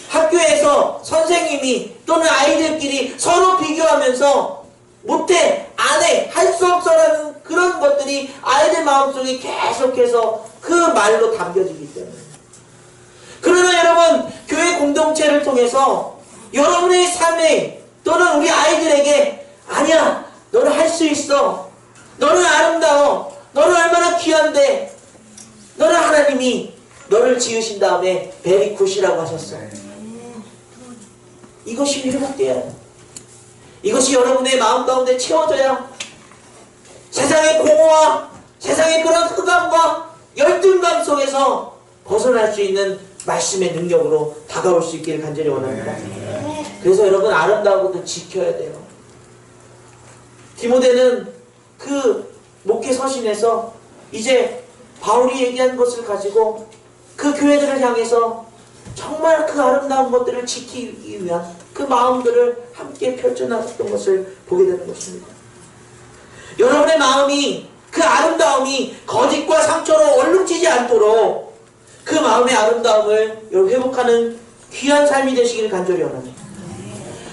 학교에서 선생님이 또는 아이들끼리 서로 비교하면서 못해, 안해, 할 수 없어라는 그런 것들이 아이들 마음속에 계속해서 그 말로 담겨지기 때문에. 그러나 여러분, 교회 공동체를 통해서 여러분의 삶에 또는 우리 아이들에게 아니야, 너는 할 수 있어, 너는 아름다워, 너는 얼마나 귀한데, 너는 하나님이 너를 지으신 다음에 베리 굿이라고 하셨어. 이것이 회복돼야 해. 이것이 여러분의 마음 가운데 채워져야 세상의 공허와 세상의 그런 흑암과 열등감 속에서 벗어날 수 있는 말씀의 능력으로 다가올 수 있기를 간절히 원합니다. 그래서 여러분, 아름다운 것도 지켜야 돼요. 디모데는 그 목회 서신에서 이제 바울이 얘기한 것을 가지고 그 교회들을 향해서 정말 그 아름다운 것들을 지키기 위한 그 마음들을 함께 펼쳐나갔던 것을 보게 되는 것입니다. 여러분의 마음이 그 아름다움이 거짓과 상처로 얼룩지지 않도록 그 마음의 아름다움을 회복하는 귀한 삶이 되시기를 간절히 원합니다.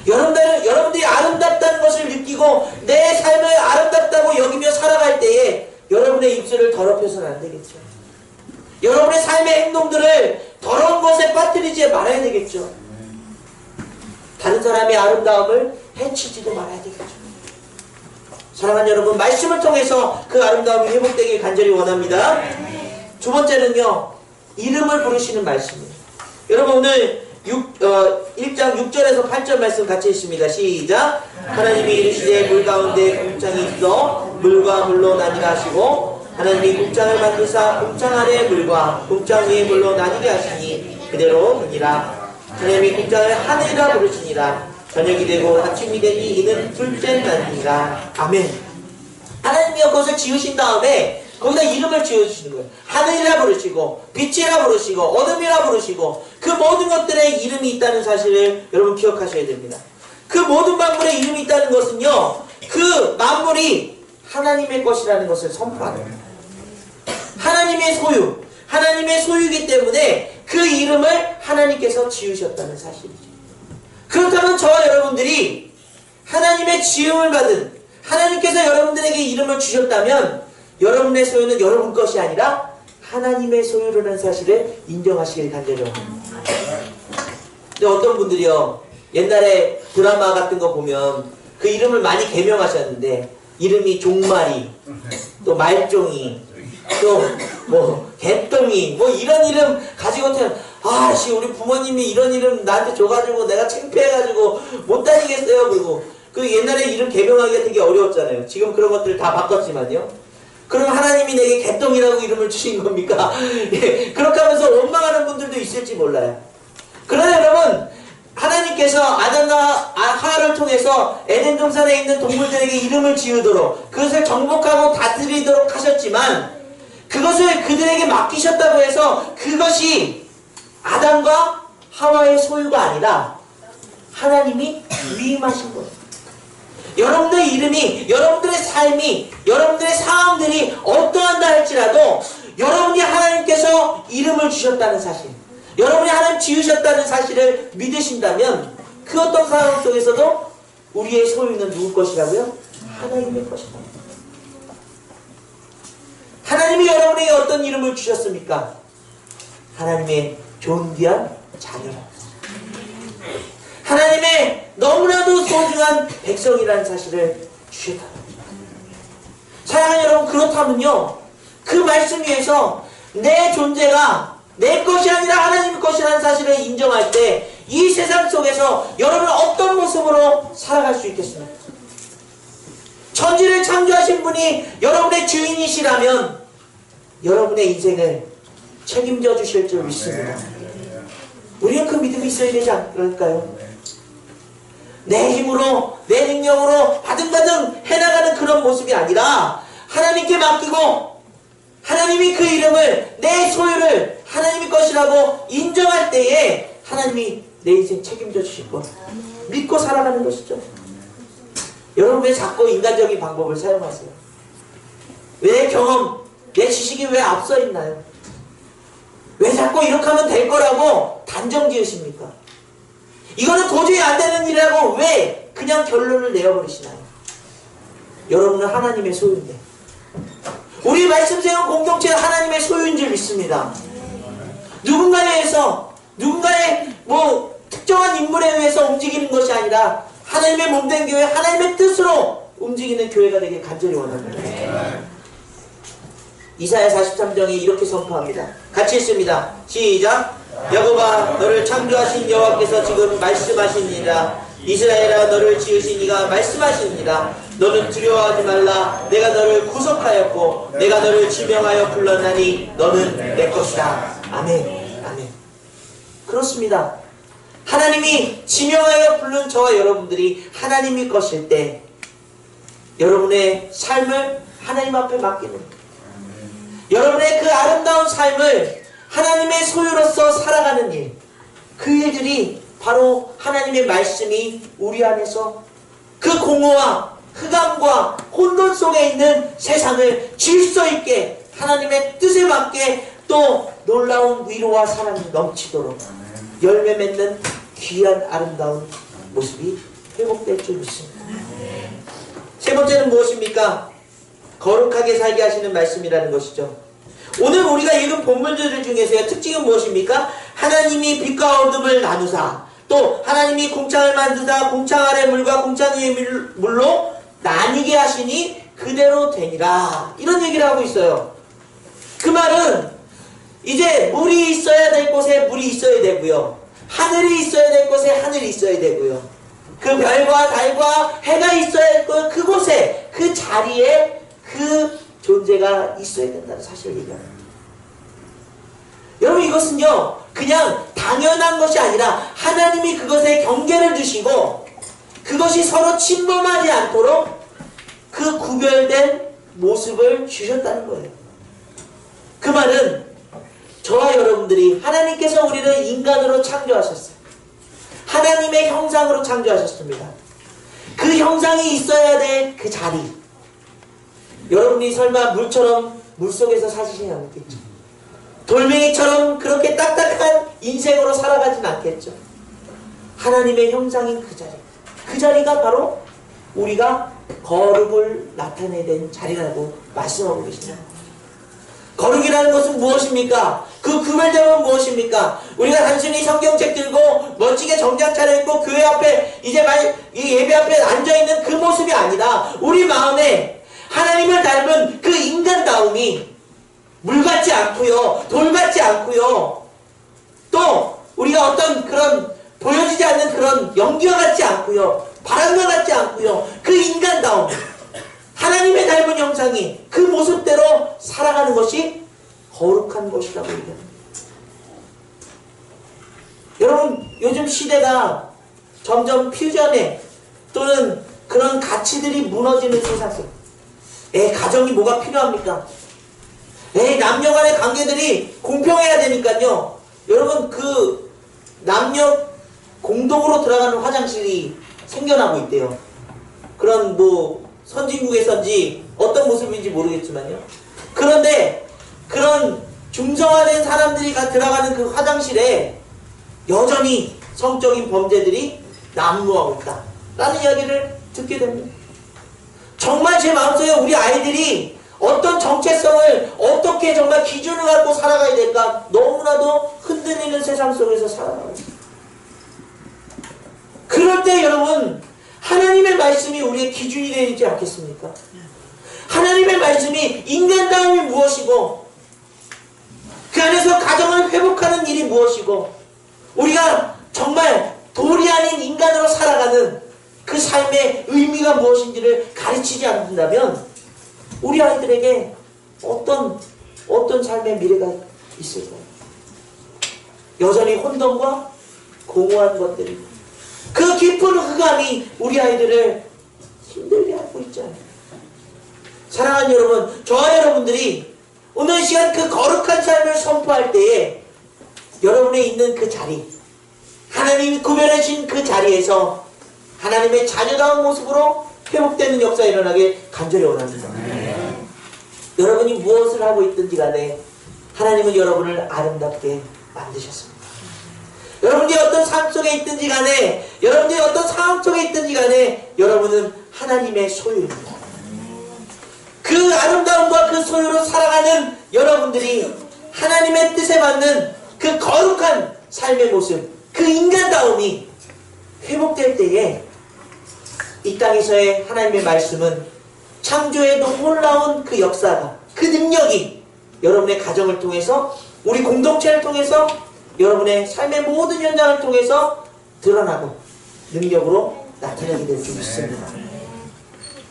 여러분들이 아름답다는 것을 느끼고 내 삶을 아름답다고 여기며 살아갈 때에 여러분의 입술을 더럽혀서는 안 되겠죠. 여러분의 삶의 행동들을 더러운 것에 빠뜨리지 말아야 되겠죠. 다른 사람의 아름다움을 해치지도 말아야 되겠죠. 사랑하는 여러분, 말씀을 통해서 그 아름다움이 회복되길 간절히 원합니다. 두 번째는요, 이름을 부르시는 말씀이에요. 여러분, 오늘 1장 6절에서 8절 말씀 같이 읽습니다. 시작. 하나님이 이르시되 물 가운데 궁창이 있어 물과 물로 나뉘게 하시고 하나님이 궁창을 만드사 궁창 아래 물과 궁창 위에 물로 나뉘게 하시니 그대로 되니라. 하나님이 궁창을 하늘이라 부르시니라. 저녁이 되고 아침이 되니 이는 둘째 날이니라. 아멘. 하나님이 그것을 지으신 다음에 거기다 이름을 지어주시는 거예요. 하늘이라 부르시고 빛이라 부르시고 어둠이라 부르시고 그 모든 것들에 이름이 있다는 사실을 여러분 기억하셔야 됩니다. 그 모든 만물에 이름이 있다는 것은요, 그 만물이 하나님의 것이라는 것을 선포하는 거예요. 하나님의 소유, 하나님의 소유이기 때문에 그 이름을 하나님께서 지으셨다는 사실이죠. 그렇다면 저와 여러분들이 하나님의 지음을 받은, 하나님께서 여러분들에게 이름을 주셨다면 여러분의 소유는 여러분 것이 아니라 하나님의 소유라는 사실을 인정하시길 간절히 원합니다. 근데 어떤 분들이요, 옛날에 드라마 같은 거 보면 그 이름을 많이 개명하셨는데 이름이 종말이, 또 말종이, 또 뭐 개똥이, 뭐 이런 이름 가지고 아씨 우리 부모님이 이런 이름 나한테 줘가지고 내가 창피해가지고 못 다니겠어요. 그리고 그 옛날에 이름 개명하기가 되게 어려웠잖아요. 지금 그런 것들 다 바꿨지만요. 그럼 하나님이 내게 개똥이라고 이름을 주신 겁니까? 예, 그렇게 하면서 원망하는 분들도 있을지 몰라요. 그러나 여러분, 하나님께서 아담과 하와를 통해서 에덴 동산에 있는 동물들에게 이름을 지으도록 그것을 정복하고 다스리도록 하셨지만 그것을 그들에게 맡기셨다고 해서 그것이 아담과 하와의 소유가 아니라 하나님이 위임하신 거예요. 여러분들의 이름이, 여러분들의 삶이, 여러분들의 상황들이 어떠한다 할지라도 여러분이 하나님께서 이름을 주셨다는 사실, 여러분이 하나님 지으셨다는 사실을 믿으신다면 그 어떤 상황 속에서도 우리의 소유는 누구 것이라고요? 하나님의 것이다. 하나님이 여러분에게 어떤 이름을 주셨습니까? 하나님의 존귀한 자녀라. 하나님의 너무나도 소중한 백성이라는 사실을 주셨다. 사랑하는 여러분, 그렇다면요, 그 말씀 위에서 내 존재가 내 것이 아니라 하나님의 것이라는 사실을 인정할 때 이 세상 속에서 여러분은 어떤 모습으로 살아갈 수 있겠습니까? 천지를 창조하신 분이 여러분의 주인이시라면 여러분의 인생을 책임져 주실 줄 믿습니다. 우리는 그 믿음이 있어야 되지 않을까요? 내 힘으로, 내 능력으로 바등바등 해나가는 그런 모습이 아니라 하나님께 맡기고 하나님이 그 이름을, 내 소유를 하나님의 것이라고 인정할 때에 하나님이 내 인생 책임져 주실 것 믿고 살아가는 것이죠. 여러분 왜 자꾸 인간적인 방법을 사용하세요? 왜 경험, 내 지식이 왜 앞서 있나요? 왜 자꾸 이렇게 하면 될 거라고 단정 지으십니까? 이거는 도저히 안 되는 일이라고 왜 그냥 결론을 내어버리시나요? 여러분은 하나님의 소유인데, 우리 말씀생활 공동체는 하나님의 소유인 줄 믿습니다. 누군가에 의해서, 누군가의 특정한 인물에 의해서 움직이는 것이 아니라 하나님의 몸된 교회, 하나님의 뜻으로 움직이는 교회가 되길 간절히 원합니다. 이사야 43장에 이렇게 선포합니다. 같이 읽습니다. 시작. 야곱아, 너를 창조하신 여호와께서 지금 말씀하시니라. 이스라엘아, 너를 지으신 이가 말씀하시니라. 너는 두려워하지 말라. 내가 너를 구속하였고 내가 너를 지명하여 불렀나니 너는 내 것이다. 아멘. 아멘. 그렇습니다. 하나님이 지명하여 부른 저와 여러분들이 하나님의 것일 때 여러분의 삶을 하나님 앞에 맡기는 거예요. 여러분의 그 아름다운 삶을 하나님의 소유로서 살아가는 일, 그 일들이 바로 하나님의 말씀이 우리 안에서 그 공허와 흑암과 혼돈 속에 있는 세상을 질서 있게 하나님의 뜻에 맞게 또 놀라운 위로와 사랑이 넘치도록 열매 맺는 귀한 아름다운 모습이 회복될 줄 믿습니다. 세 번째는 무엇입니까? 거룩하게 살게 하시는 말씀이라는 것이죠. 오늘 우리가 읽은 본문들 중에서의 특징은 무엇입니까? 하나님이 빛과 어둠을 나누사, 또 하나님이 궁창을 만드사 궁창 아래 물과 궁창 위의 물로 나뉘게 하시니 그대로 되니라. 이런 얘기를 하고 있어요. 그 말은 이제 물이 있어야 될 곳에 물이 있어야 되고요, 하늘이 있어야 될 곳에 하늘이 있어야 되고요, 그 별과 달과 해가 있어야 할 그곳에 그 자리에 그 존재가 있어야 된다는 사실을 얘기합니다. 여러분, 이것은요 그냥 당연한 것이 아니라 하나님이 그것에 경계를 두시고 그것이 서로 침범하지 않도록 그 구별된 모습을 주셨다는 거예요. 그 말은 저와 여러분들이, 하나님께서 우리를 인간으로 창조하셨어요. 하나님의 형상으로 창조하셨습니다. 그 형상이 있어야 될 그 자리, 여러분이 설마 물처럼 물속에서 사시지 않겠죠? 돌멩이처럼 그렇게 딱딱한 인생으로 살아가진 않겠죠? 하나님의 형상인 그 자리, 그 자리가 바로 우리가 거룩을 나타내야 되는 자리라고 말씀하고 계십니다. 거룩이라는 것은 무엇입니까? 그 구별점은 무엇입니까? 우리가 단순히 성경책 들고 멋지게 정장 차려입고 교회 앞에 이제 이 예배 앞에 앉아있는 그 모습이 아니라 우리 마음에 하나님을 닮은 그 인간다움이 물 같지 않고요, 돌 같지 않고요, 또 우리가 어떤 그런 보여지지 않는 그런 연기와 같지 않고요, 바람과 같지 않고요, 그 인간다움, 하나님의 닮은 형상이 그 모습대로 살아가는 것이 거룩한 것이라고 얘기합니다. 여러분, 요즘 시대가 점점 퓨전에 또는 그런 가치들이 무너지는 세상 속, 가정이 뭐가 필요합니까? 남녀 간의 관계들이 공평해야 되니까요, 여러분, 그 남녀 공동으로 들어가는 화장실이 생겨나고 있대요. 그런 선진국에서인지 어떤 모습인지 모르겠지만요. 그런데 그런 중성화된 사람들이 들어가는 그 화장실에 여전히 성적인 범죄들이 난무하고 있다 라는 이야기를 듣게 됩니다. 정말 제 마음속에 우리 아이들이 어떤 정체성을 어떻게 정말 기준을 갖고 살아가야 될까 너무나도 흔들리는 세상 속에서 살아가고 있습니다. 그럴 때 여러분, 하나님의 말씀이 우리의 기준이 되지 않겠습니까? 하나님의 말씀이 인간다움이 무엇이고 그 안에서 가정을 회복하는 일이 무엇이고 우리가 정말 돌이 아닌 인간으로 살아가는 그 삶의 의미가 무엇인지를 가르치지 않는다면 우리 아이들에게 어떤 삶의 미래가 있을까요? 여전히 혼돈과 공허한 것들입니다. 그 깊은 흑암이 우리 아이들을 힘들게 하고 있잖아요. 사랑하는 여러분, 저와 여러분들이 오늘 이 시간 그 거룩한 삶을 선포할 때에 여러분의 있는 그 자리, 하나님이 구별해 주신 그 자리에서 하나님의 자녀다운 모습으로 회복되는 역사가 일어나게 간절히 원합니다. 여러분이 무엇을 하고 있든지 간에 하나님은 여러분을 아름답게 만드셨습니다. 여러분이 어떤 삶 속에 있든지 간에, 여러분이 어떤 상황 속에 있든지 간에 여러분은 하나님의 소유입니다. 그 아름다움과 그 소유로 살아가는 여러분들이 하나님의 뜻에 맞는 그 거룩한 삶의 모습, 그 인간다움이 회복될 때에 이 땅에서의 하나님의 말씀은 창조의 놀라운 그 역사가, 그 능력이 여러분의 가정을 통해서, 우리 공동체를 통해서, 여러분의 삶의 모든 현장을 통해서 드러나고 능력으로 나타나게 될 줄 믿습니다.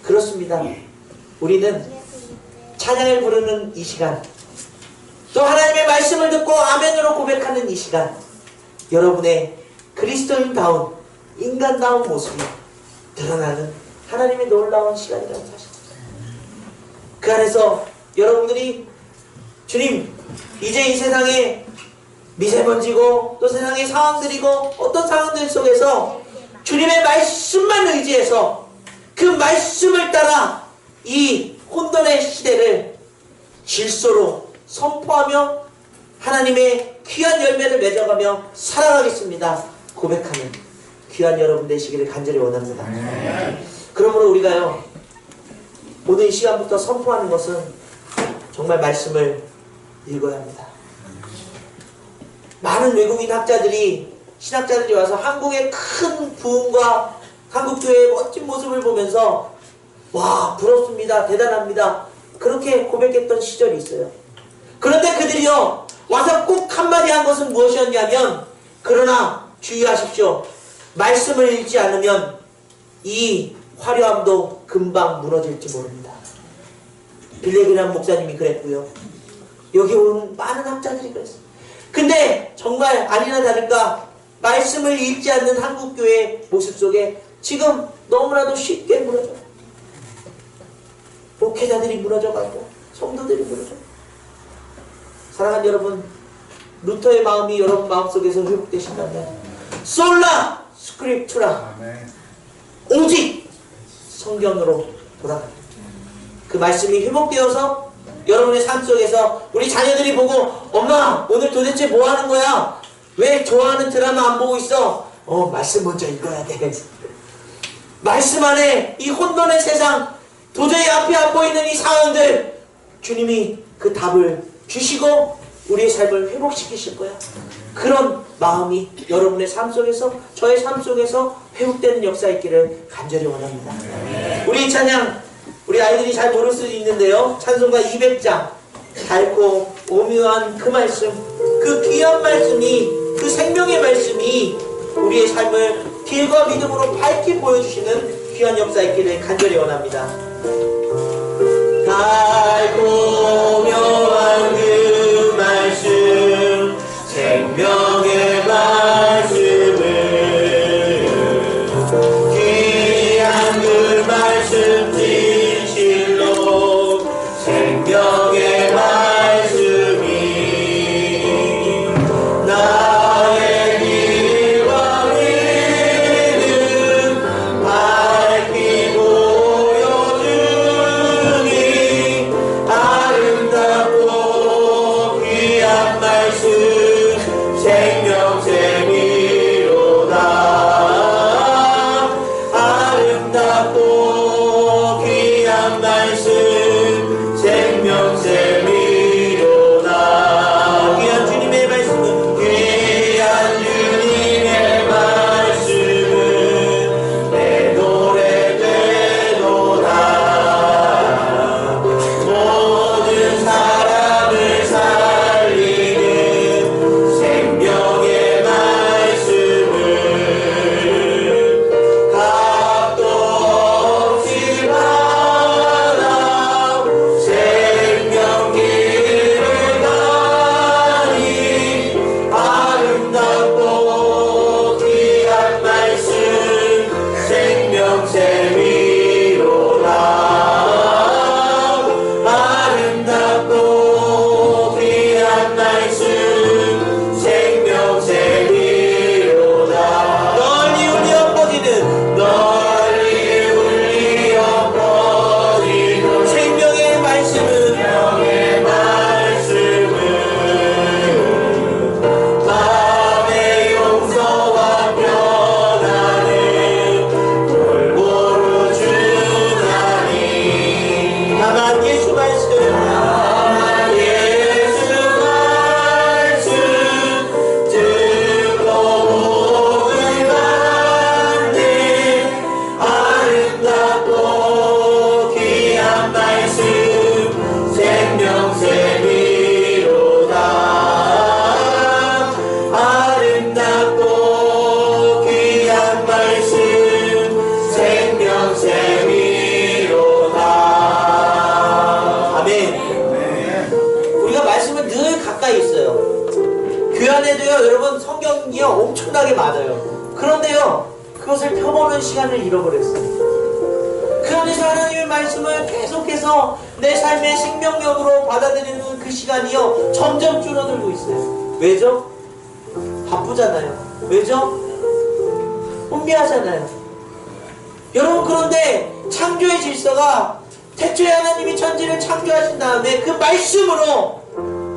그렇습니다. 우리는 찬양을 부르는 이 시간, 또 하나님의 말씀을 듣고 아멘으로 고백하는 이 시간, 여러분의 그리스도인다운 인간다운 모습이 드러나는 하나님의 놀라운 시간이라는 사실. 그 안에서 여러분들이 주님, 이제 이 세상에 미세먼지고 또 세상의 상황들이고 어떤 상황들 속에서 주님의 말씀만 의지해서 그 말씀을 따라 이 혼돈의 시대를 질서로 선포하며 하나님의 귀한 열매를 맺어가며 살아가겠습니다 고백하는 귀한 여러분 되시기를 간절히 원합니다. 그러므로 우리가요 오늘 이 시간부터 선포하는 것은 정말 말씀을 읽어야 합니다. 많은 외국인 학자들이 신학자들이 와서 한국의 큰 부흥과 한국교회의 멋진 모습을 보면서 와 부럽습니다 대단합니다 그렇게 고백했던 시절이 있어요. 그런데 그들이요 와서 꼭 한마디 한 것은 무엇이었냐면 그러나 주의하십시오. 말씀을 읽지 않으면 이 화려함도 금방 무너질지 모릅니다. 빌레그람 목사님이 그랬고요. 여기 온 많은 학자들이 그랬어요. 근데 정말 아니나 다를까 말씀을 읽지 않는 한국교회의 모습 속에 지금 너무나도 쉽게 무너져요. 목회자들이 무너져가고 성도들이 무너져요. 사랑하는 여러분, 루터의 마음이 여러분 마음속에서 회복되신다면 솔라 스크립투라 오직 성경으로 돌아갑니다. 그 말씀이 회복되어서 여러분의 삶 속에서 우리 자녀들이 보고 엄마 오늘 도대체 뭐 하는 거야? 왜 좋아하는 드라마 안 보고 있어? 말씀 먼저 읽어야 돼. 말씀 안에 이 혼돈의 세상 도저히 앞이 안 보이는 이 상황들 주님이 그 답을 주시고 우리의 삶을 회복시키실 거야. 그런 마음이 여러분의 삶 속에서 저의 삶 속에서 회복되는 역사 있기를 간절히 원합니다. 우리 찬양 우리 아이들이 잘 모를 수도 있는데요. 찬송가 200장 달고 오묘한 그 말씀 그 귀한 말씀이 그 생명의 말씀이 우리의 삶을 길과 믿음으로 밝게 보여주시는 귀한 역사 있기를 간절히 원합니다. 달고 오묘한 그 말씀 생명의 말씀을 귀한 그 말씀 진실로 생명의 말씀이 나의 길과 길은 밝히 보여주니 아름답고 귀한 말씀 생명샘이로다. 아름답고 귀한 말씀 생명샘이로다. 귀한 주님의 말씀은 귀한 주님의 말씀은 내 노래 되도다. 모든 사람을 살리는 생명의 말씀을 값도 없이 받아 생명 길을 가니 아름답고 귀한 말씀 생명샘이로다. 아름답고 귀한 말씀 생명샘이로다. 널리 울려 퍼지는 널리 울려 퍼지는 생명의 말씀은 마음의 용서와 변화는 골고루 주나니. 다만 예수 말씀 듣고 복을 받는 아름답고 귀한 말씀 생명샘이로다. 아름답고 귀한 말씀 생명샘이로다. 아멘. 우리가 말씀은 늘 가까이 있어요. 교회 안에도요 여러분 성경이요 엄청나게 많아요. 그런데요 그것을 펴보는 시간을 잃어버렸어요. 그 안에서 하나님의 말씀을 계속해서 내 삶의 생명력으로 받아들이는 그 시간이요 점점 줄어들고 있어요. 왜죠? 바쁘잖아요. 왜죠? 혼미하잖아요. 여러분 그런데 창조의 질서가 태초에 하나님이 천지를 창조하신 다음에 그 말씀으로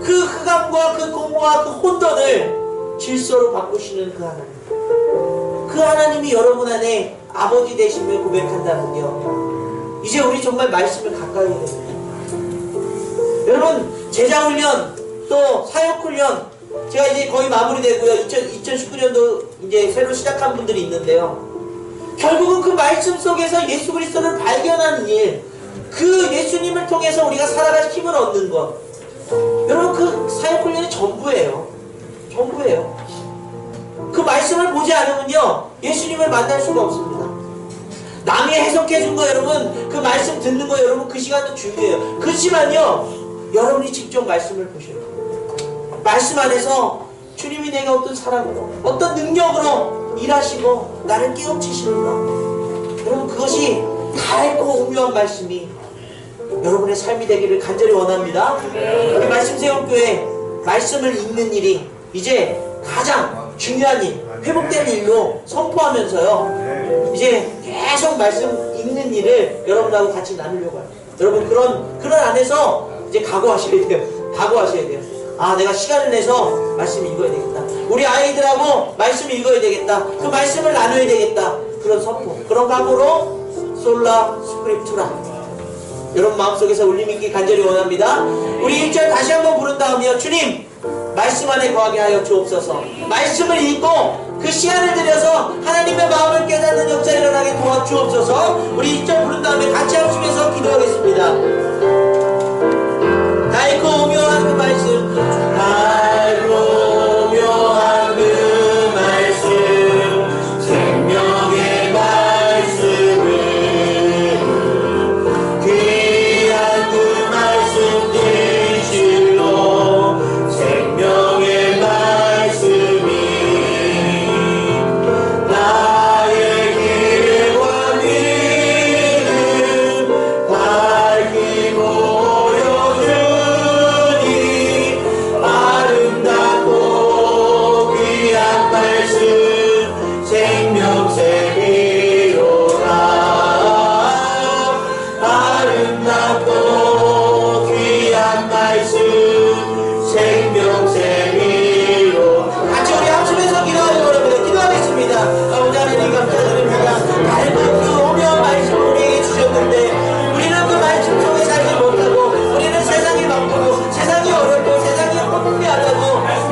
그 흑암과 그 공허와 그 혼돈을 질서로 바꾸시는 그 하나님, 그 하나님이 여러분 안에 아버지 되심을 고백한다면요, 이제 우리 정말 말씀을 가까이 해야 됩니다. 여러분, 제자훈련 또 사역훈련 제가 이제 거의 마무리되고요. 2019년도 이제 새로 시작한 분들이 있는데요, 결국은 그 말씀 속에서 예수 그리스도를 발견하는 일, 그 예수님을 통해서 우리가 살아갈 힘을 얻는 것, 여러분 그 사역훈련이 전부예요. 전부예요. 그 말씀을 보지 않으면요 예수님을 만날 수가 없습니다. 남이 해석해준 거 여러분, 그 말씀 듣는 거 여러분 그 시간도 중요해요. 그렇지만요 여러분이 직접 말씀을 보셔야 돼요. 말씀 안에서 주님이 내게 어떤 사랑으로 어떤 능력으로 일하시고 나를 깨우치시는가, 여러분 그것이 달고 오묘한 말씀이 여러분의 삶이 되기를 간절히 원합니다. 우리 말씀세움교회 말씀을 읽는 일이 이제 가장 중요한 일, 회복되는 일로 선포하면서요 이제 계속 말씀 읽는 일을 여러분하고 같이 나누려고 해요. 여러분 그런 안에서 이제 각오하셔야 돼요. 각오하셔야 돼요. 아, 내가 시간을 내서 말씀 읽어야 되겠다. 우리 아이들하고 말씀 읽어야 되겠다. 그 말씀을 나눠야 되겠다. 그런 선포, 그런 각오로 솔라 스크립투라 여러분 마음속에서 울림있기 간절히 원합니다. 우리 1절 다시 한번 부른 다음에요, 주님 말씀 안에 거하게 하여 주옵소서. 말씀을 읽고 그 시간을 들여서 하나님의 마음을 깨닫는 역사가 일어나게 도와주옵소서. 우리 1절 부른 다음에 같이 합심해서 기도하겠습니다. 달고 오묘한 그 말씀, 달고 오묘한 그 말씀, 생명의 말씀을, 귀한 그 말씀 진실로 생명의 말씀이 나의 길과 믿음 밝히 보여주니 아름답고 귀한 말씀 생명샘이로다. 아름답고 귀한 말씀 생명샘이로 같이 우리 합심해서 기도하려고 합니다. 기도하겠습니다. 아버지 하나님 감사드립니다. 달고 그 오묘한 말씀을 우리에게 주셨는데 우리는 그 말씀 속에 살지 못하고 우리는 세상이 바쁘고 세상이 어렵고 세상이 혼미하다고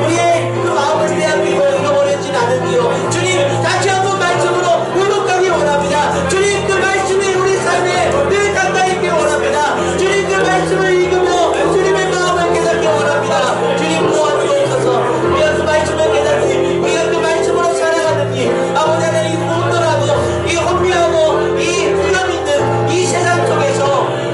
우리의 그 마음을 빼앗기고 잃어버리진 않은지요. 주님 다시 한번 말씀으로 회복하기 원합니다. 주님 그 말씀이 우리 삶에 늘 가까이 있기 원합니다. 주님 그 말씀을 읽으며 주님의 마음을 깨닫기 원합니다. 주님 도와주옵소서. 우리가 그 말씀을 깨닫니 우리가 그 말씀으로 살아가느니 아버지 하나님 혼돈하고 이 혼미하고 이 흑암 있는 이 세상 속에서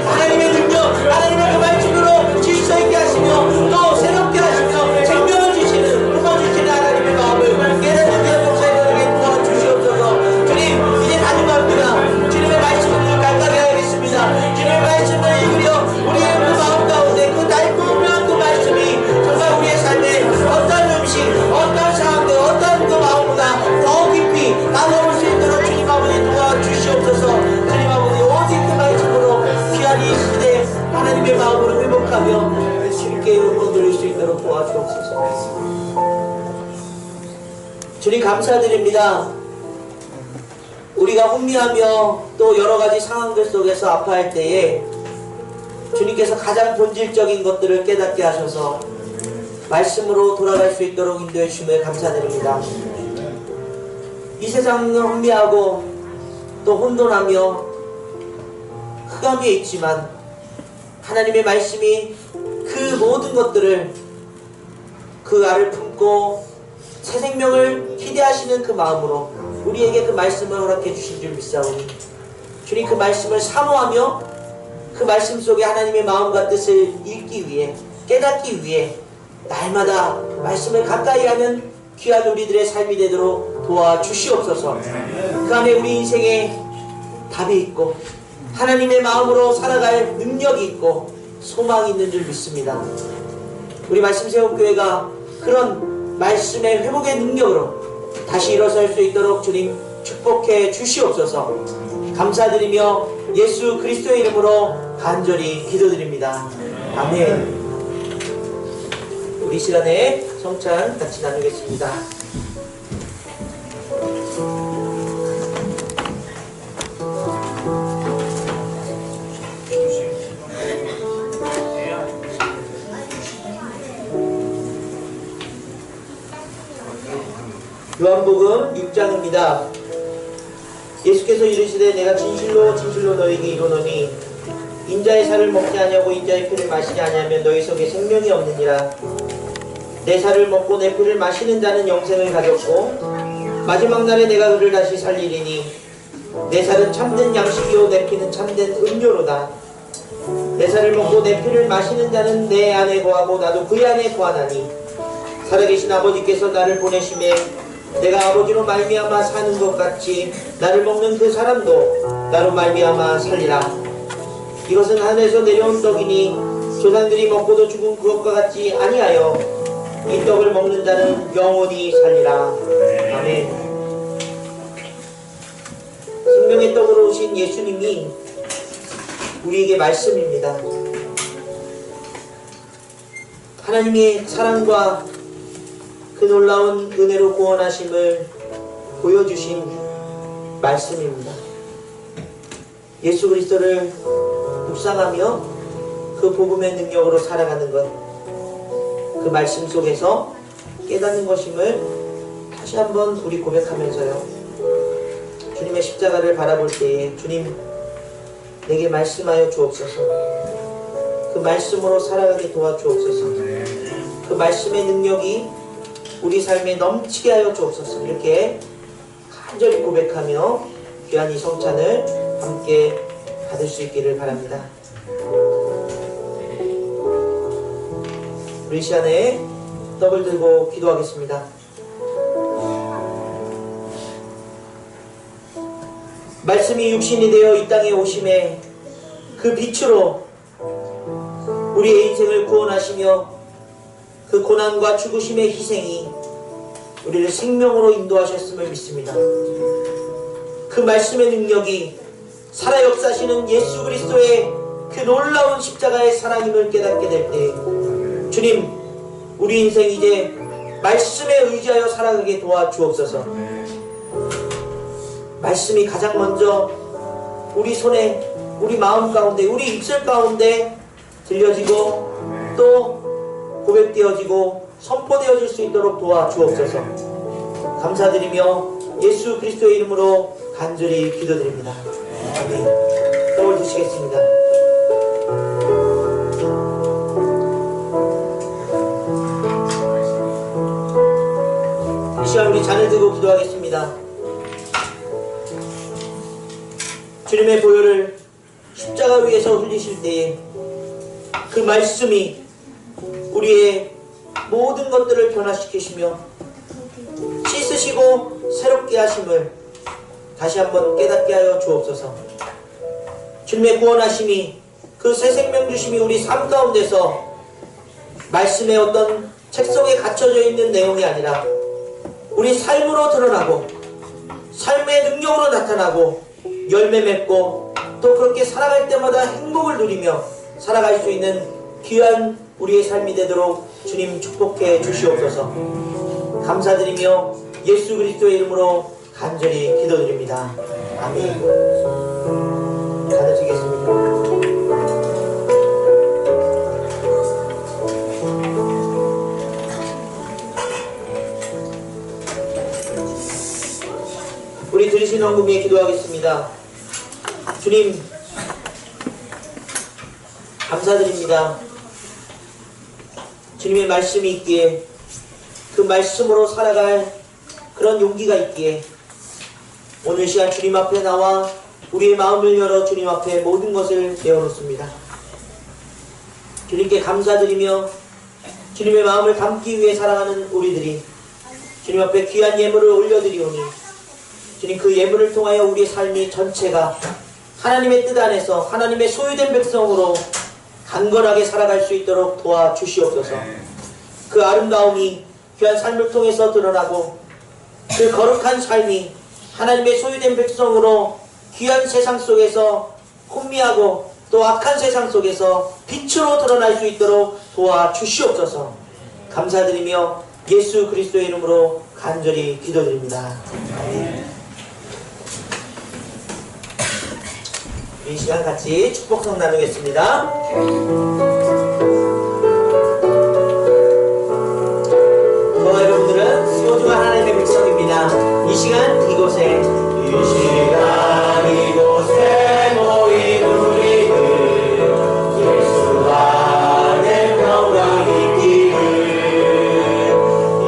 하나님의 능력, 하나님의 그 말씀으로 질서 있게 하시며 또 새롭게 하시며 생명을 주시는 품어주시는 하나님의 마음을 깨닫는 데 목사님에게 도와주시옵소서. 주님 이제 다짐합니다. 주님의 말씀을 가까이 하겠습니다. 주님의 말씀을 읽으려 우리의 그 마음 가운데 그 달고 오묘한 그 말씀이 정말 우리의 삶에 어떤 음식, 어떤 상황들, 어떤 그 마음보다 더 깊이 나눠볼 수 있도록 주님 아버지 도와주시옵소서. 주님 아버지 오직 그 말씀으로 귀한 이 시대에 하나님의 마음으로 회복하며 주님께 영광 돌릴 수 있도록 도와주옵소서. 주님 감사드립니다. 우리가 혼미하며 또 여러가지 상황들 속에서 아파할 때에 주님께서 가장 본질적인 것들을 깨닫게 하셔서 말씀으로 돌아갈 수 있도록 인도해 주심을 감사드립니다. 이 세상은 혼미하고 또 혼돈하며 흑암에 있지만 하나님의 말씀이 그 모든 것들을 그 알을 품고 새 생명을 기대하시는 그 마음으로 우리에게 그 말씀을 허락해 주신 줄 믿사오니 주님 그 말씀을 사모하며 그 말씀 속에 하나님의 마음과 뜻을 읽기 위해 깨닫기 위해 날마다 말씀을 가까이 하는 귀한 우리들의 삶이 되도록 도와주시옵소서. 그 안에 우리 인생에 답이 있고 하나님의 마음으로 살아갈 능력이 있고 소망이 있는 줄 믿습니다. 우리 말씀세움교회가 그런 말씀의 회복의 능력으로 다시 일어설 수 있도록 주님 축복해 주시옵소서. 감사드리며 예수 그리스도의 이름으로 간절히 기도드립니다. 아멘. 우리 시간에 성찬 같이 나누겠습니다. 요한복음 6장입니다. 예수께서 이르시되 내가 진실로 진실로 너희에게 이르노니 인자의 살을 먹지 아니하고 인자의 피를 마시지 아니하면 너희 속에 생명이 없느니라. 내 살을 먹고 내 피를 마시는 자는 영생을 가졌고 마지막 날에 내가 그를 다시 살리리니 내 살은 참된 양식이요 내 피는 참된 음료로다. 내 살을 먹고 내 피를 마시는 자는 내 안에 거하고 나도 그의 안에 거하나니 살아계신 아버지께서 나를 보내심에 내가 아버지로 말미암아 사는 것 같이 나를 먹는 그 사람도 나로 말미암아 살리라. 이것은 하늘에서 내려온 떡이니 조상들이 먹고도 죽은 그것과 같지 아니하여 이 떡을 먹는 자는 영원히 살리라. 아멘. 생명의 떡으로 오신 예수님이 우리에게 말씀입니다. 하나님의 사랑과 그 놀라운 은혜로 구원하심을 보여주신 말씀입니다. 예수 그리스도를 묵상하며 그 복음의 능력으로 살아가는 것, 그 말씀 속에서 깨닫는 것임을 다시 한번 우리 고백하면서요, 주님의 십자가를 바라볼 때에 주님 내게 말씀하여 주옵소서. 그 말씀으로 살아가게 도와주옵소서. 그 말씀의 능력이 우리 삶에 넘치게 하여 주옵소서. 이렇게 간절히 고백하며 귀한 이 성찬을 함께 받을 수 있기를 바랍니다. 우리 시간에 떡을 들고 기도하겠습니다. 말씀이 육신이 되어 이 땅에 오심에 그 빛으로 우리의 인생을 구원하시며 그 고난과 죽으심의 희생이 우리를 생명으로 인도하셨음을 믿습니다. 그 말씀의 능력이 살아 역사하시는 예수 그리스도의 그 놀라운 십자가의 사랑임을 깨닫게 될 때 주님, 우리 인생 이제 말씀에 의지하여 살아가게 도와주옵소서. 말씀이 가장 먼저 우리 손에, 우리 마음 가운데, 우리 입술 가운데 들려지고 또 고백되어지고 선포되어질 수 있도록 도와주옵소서. 감사드리며 예수 그리스도의 이름으로 간절히 기도드립니다. 아멘. 떡을 드시겠습니다. 이 시간 우리 잔을 들고 기도하겠습니다. 주님의 보혈을 십자가 위에서 흘리실 때에 그 말씀이 우리의 모든 것들을 변화시키시며 씻으시고 새롭게 하심을 다시 한번 깨닫게 하여 주옵소서. 주님의 구원하심이, 그 새 생명 주심이 우리 삶 가운데서 말씀의 어떤 책 속에 갇혀져 있는 내용이 아니라 우리 삶으로 드러나고 삶의 능력으로 나타나고 열매 맺고 또 그렇게 살아갈 때마다 행복을 누리며 살아갈 수 있는 귀한 우리의 삶이 되도록 주님 축복해 주시옵소서. 감사드리며 예수 그리스도의 이름으로 간절히 기도드립니다. 아멘. 받으시겠습니다. 우리 들으신 헌금 위에 기도하겠습니다. 주님, 감사드립니다. 주님의 말씀이 있기에 그 말씀으로 살아갈 그런 용기가 있기에 오늘 시간 주님 앞에 나와 우리의 마음을 열어 주님 앞에 모든 것을 내어놓습니다. 주님께 감사드리며 주님의 마음을 담기 위해 살아가는 우리들이 주님 앞에 귀한 예물을 올려드리오니 주님, 그 예물을 통하여 우리의 삶이 전체가 하나님의 뜻 안에서 하나님의 소유된 백성으로 강건하게 살아갈 수 있도록 도와주시옵소서. 그 아름다움이 귀한 삶을 통해서 드러나고 그 거룩한 삶이 하나님의 소유된 백성으로 귀한 세상 속에서 혼미하고 또 또 악한 세상 속에서 빛으로 드러날 수 있도록 도와주시옵소서. 감사드리며 예수 그리스도의 이름으로 간절히 기도드립니다. 이 시간 같이 축복성 나누겠습니다. 저와 여러분들은 소중한 하나님의 백성입니다. 이 시간 이곳에 이곳에 모인 우리들 예수 안에 평강이 있기를.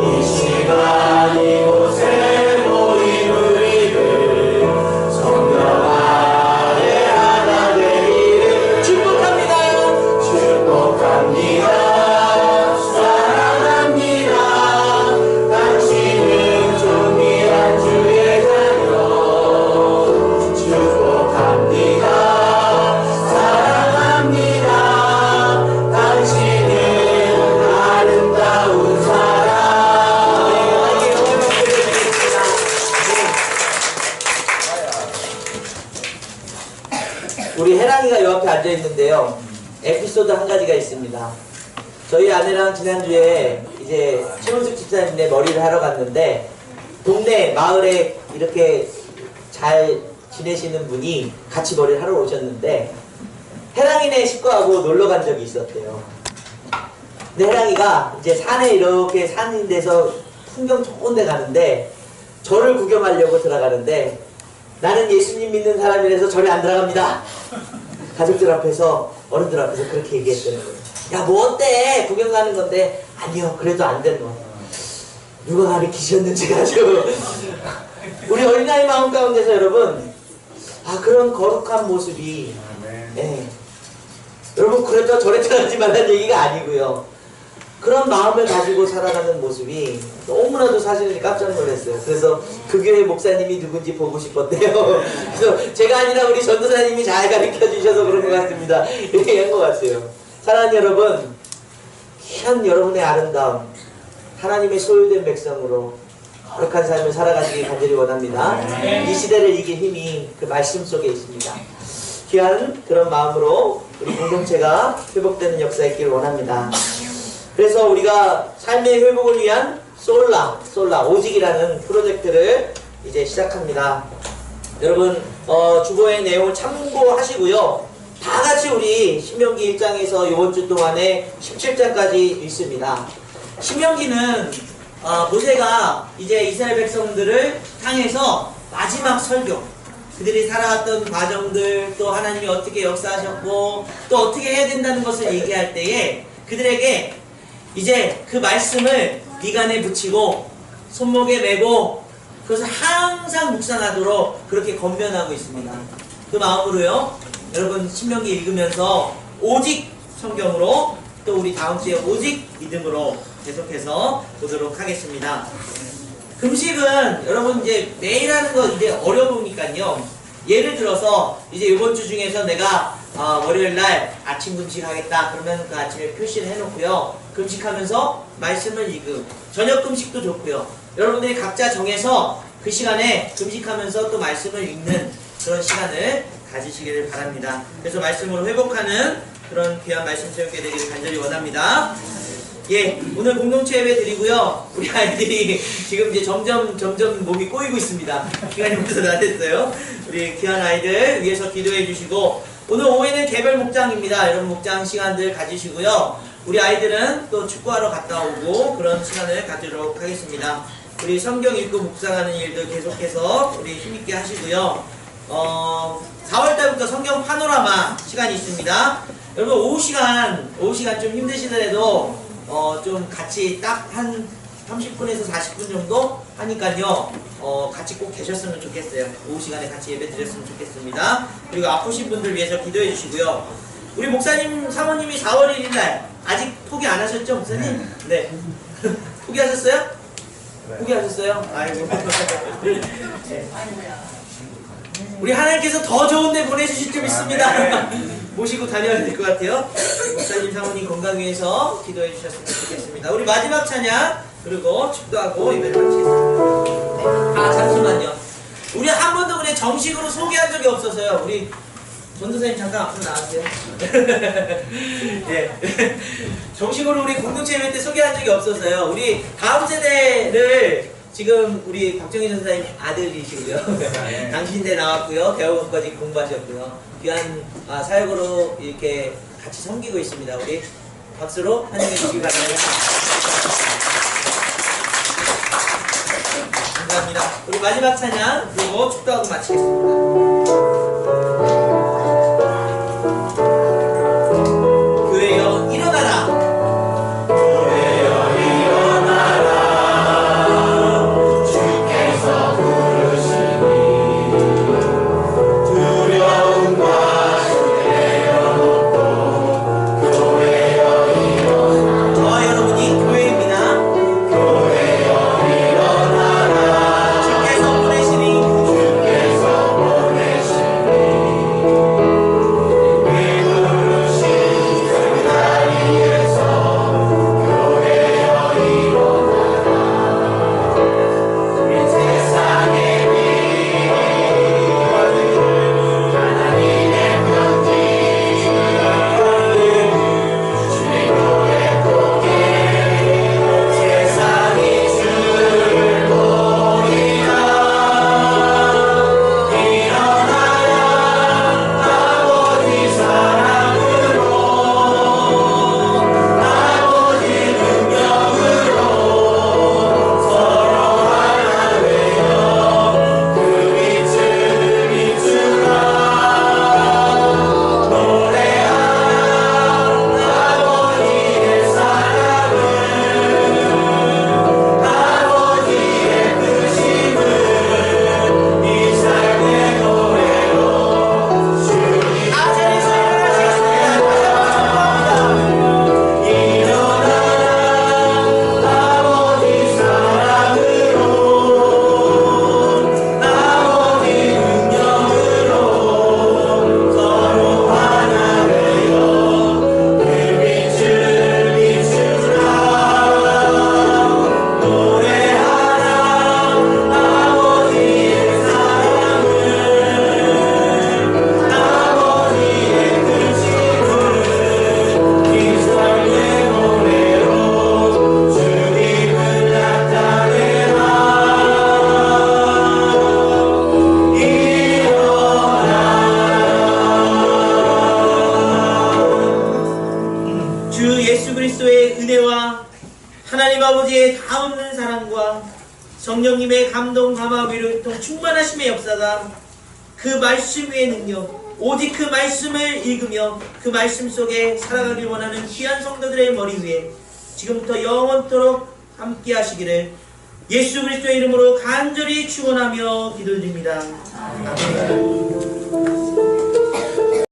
이 시간 이곳에 모인 우리들 성령 안에 하나 되기를 축복합니다. 축복합니다. 우리 혜랑이가 요 앞에 앉아있는데요. 에피소드 한 가지가 있습니다. 저희 아내랑 지난주에 이제 최원숙 집사님네 머리를 하러 갔는데 동네 마을에 이렇게 잘 지내시는 분이 같이 머리를 하러 오셨는데 혜랑이네 식구하고 놀러 간 적이 있었대요. 근데 혜랑이가 이제 산에 이렇게 산인 데서 풍경 좋은 데 가는데 절을 구경하려고 들어가는데 나는 예수님 믿는 사람이라서 절에 안 들어갑니다. 가족들 앞에서 어른들 앞에서 그렇게 얘기했다는 거예요. 야 뭐 어때? 구경 가는 건데 아니요 그래도 안 되는 거. 누가 가르치셨는지 아주 우리 어린아이 마음 가운데서 여러분 그런 거룩한 모습이 여러분 그래도 절에 들어가지 말라는 얘기가 아니고요. 그런 마음을 가지고 살아가는 모습이 너무나도 사실은 깜짝 놀랐어요. 그래서 그 교회 목사님이 누군지 보고 싶었대요. 그래서 제가 아니라 우리 전도사님이 잘 가르쳐 주셔서 그런 것 같습니다. 이렇게 한 것 같아요. 사랑하는 여러분, 귀한 여러분의 아름다움, 하나님의 소유된 백성으로 거룩한 삶을 살아가시길 간절히 원합니다. 이 시대를 이길 힘이 그 말씀 속에 있습니다. 귀한 그런 마음으로 우리 공동체가 회복되는 역사 있기를 원합니다. 그래서 우리가 삶의 회복을 위한 솔라 오직이라는 프로젝트를 이제 시작합니다. 여러분 주보의 내용을 참고하시고요. 다 같이 우리 신명기 1장에서 이번 주 동안에 17장까지 읽습니다. 신명기는 모세가 이제 이스라엘 백성들을 향해서 마지막 설교, 그들이 살아왔던 과정들, 또 하나님이 어떻게 역사하셨고 또 어떻게 해야 된다는 것을 얘기할 때에 그들에게 이제 그 말씀을 미간에 붙이고 손목에 메고 그것을 항상 묵상하도록 그렇게 권면하고 있습니다. 그 마음으로요, 여러분 신명기 읽으면서 오직 성경으로 또 우리 다음 주에 오직 믿음으로 계속해서 보도록 하겠습니다. 금식은 여러분 이제 매일 하는 거 이제 어려우니까요. 예를 들어서 이제 이번 주 중에서 내가 월요일 날 아침 금식 하겠다 그러면 그 아침에 표시를 해놓고요. 금식하면서 말씀을 읽음. 저녁 금식도 좋고요. 여러분들이 각자 정해서 그 시간에 금식하면서 또 말씀을 읽는 그런 시간을 가지시기를 바랍니다. 그래서 말씀으로 회복하는 그런 귀한 말씀 체육회 되기를 간절히 원합니다. 예, 오늘 공동체 예배 드리고요. 우리 아이들이 지금 이제 점점 몸이 꼬이고 있습니다. 시간이 벌써 다 됐어요. 우리 귀한 아이들 위해서 기도해 주시고, 오늘 오후에는 개별 목장입니다. 여러분 목장 시간들 가지시고요. 우리 아이들은 또 축구하러 갔다 오고 그런 시간을 가지도록 하겠습니다. 우리 성경 읽고 묵상하는 일들 계속해서 우리 힘있게 하시고요. 4월달부터 성경 파노라마 시간이 있습니다. 여러분 오후 시간 좀 힘드시더라도 좀 같이 딱 한 30분에서 40분 정도 하니까요. 같이 꼭 계셨으면 좋겠어요. 오후 시간에 같이 예배 드렸으면 좋겠습니다. 그리고 아프신 분들 위해서 기도해 주시고요. 우리 목사님, 사모님이 4월 1일 날 아직 포기 안 하셨죠, 목사님? 네. 포기하셨어요? 네. 포기하셨어요? 아이고. 네. 우리 하나님께서 더 좋은 데 보내주실 줄 믿습니다. 모시고 다녀야 될 것 같아요. 목사님, 사모님 건강 위해서 기도해 주셨으면 좋겠습니다. 우리 마지막 찬양 그리고 축도하고 예배를 마치겠습니다. 네. 잠시만요. 우리 한 번도 그냥 정식으로 소개한 적이 없어서요. 우리 전도사님 잠깐 앞으로 나와주세요. 네. 정식으로 우리 공동체 예배 때 소개한 적이 없어서요. 우리 다음 세대를 지금 우리 박정희 전사님 아들이시고요. 당신대 나왔고요. 대학원까지 공부하셨고요. 귀한 사역으로 이렇게 같이 섬기고 있습니다. 우리 박수로 환영해 주시기 바랍니다. 감사합니다. 우리 마지막 찬양 그리고 축도하고 마치겠습니다. 교회여 일어나라. 성령님의 감동, 감화, 위로, 유통, 충만하심의 역사가 그 말씀 위의 능력, 오직 그 말씀을 읽으며 그 말씀 속에 살아가길 원하는 귀한 성도들의 머리 위에 지금부터 영원토록 함께 하시기를 예수 그리스도의 이름으로 간절히 축원하며 기도드립니다. 아멘.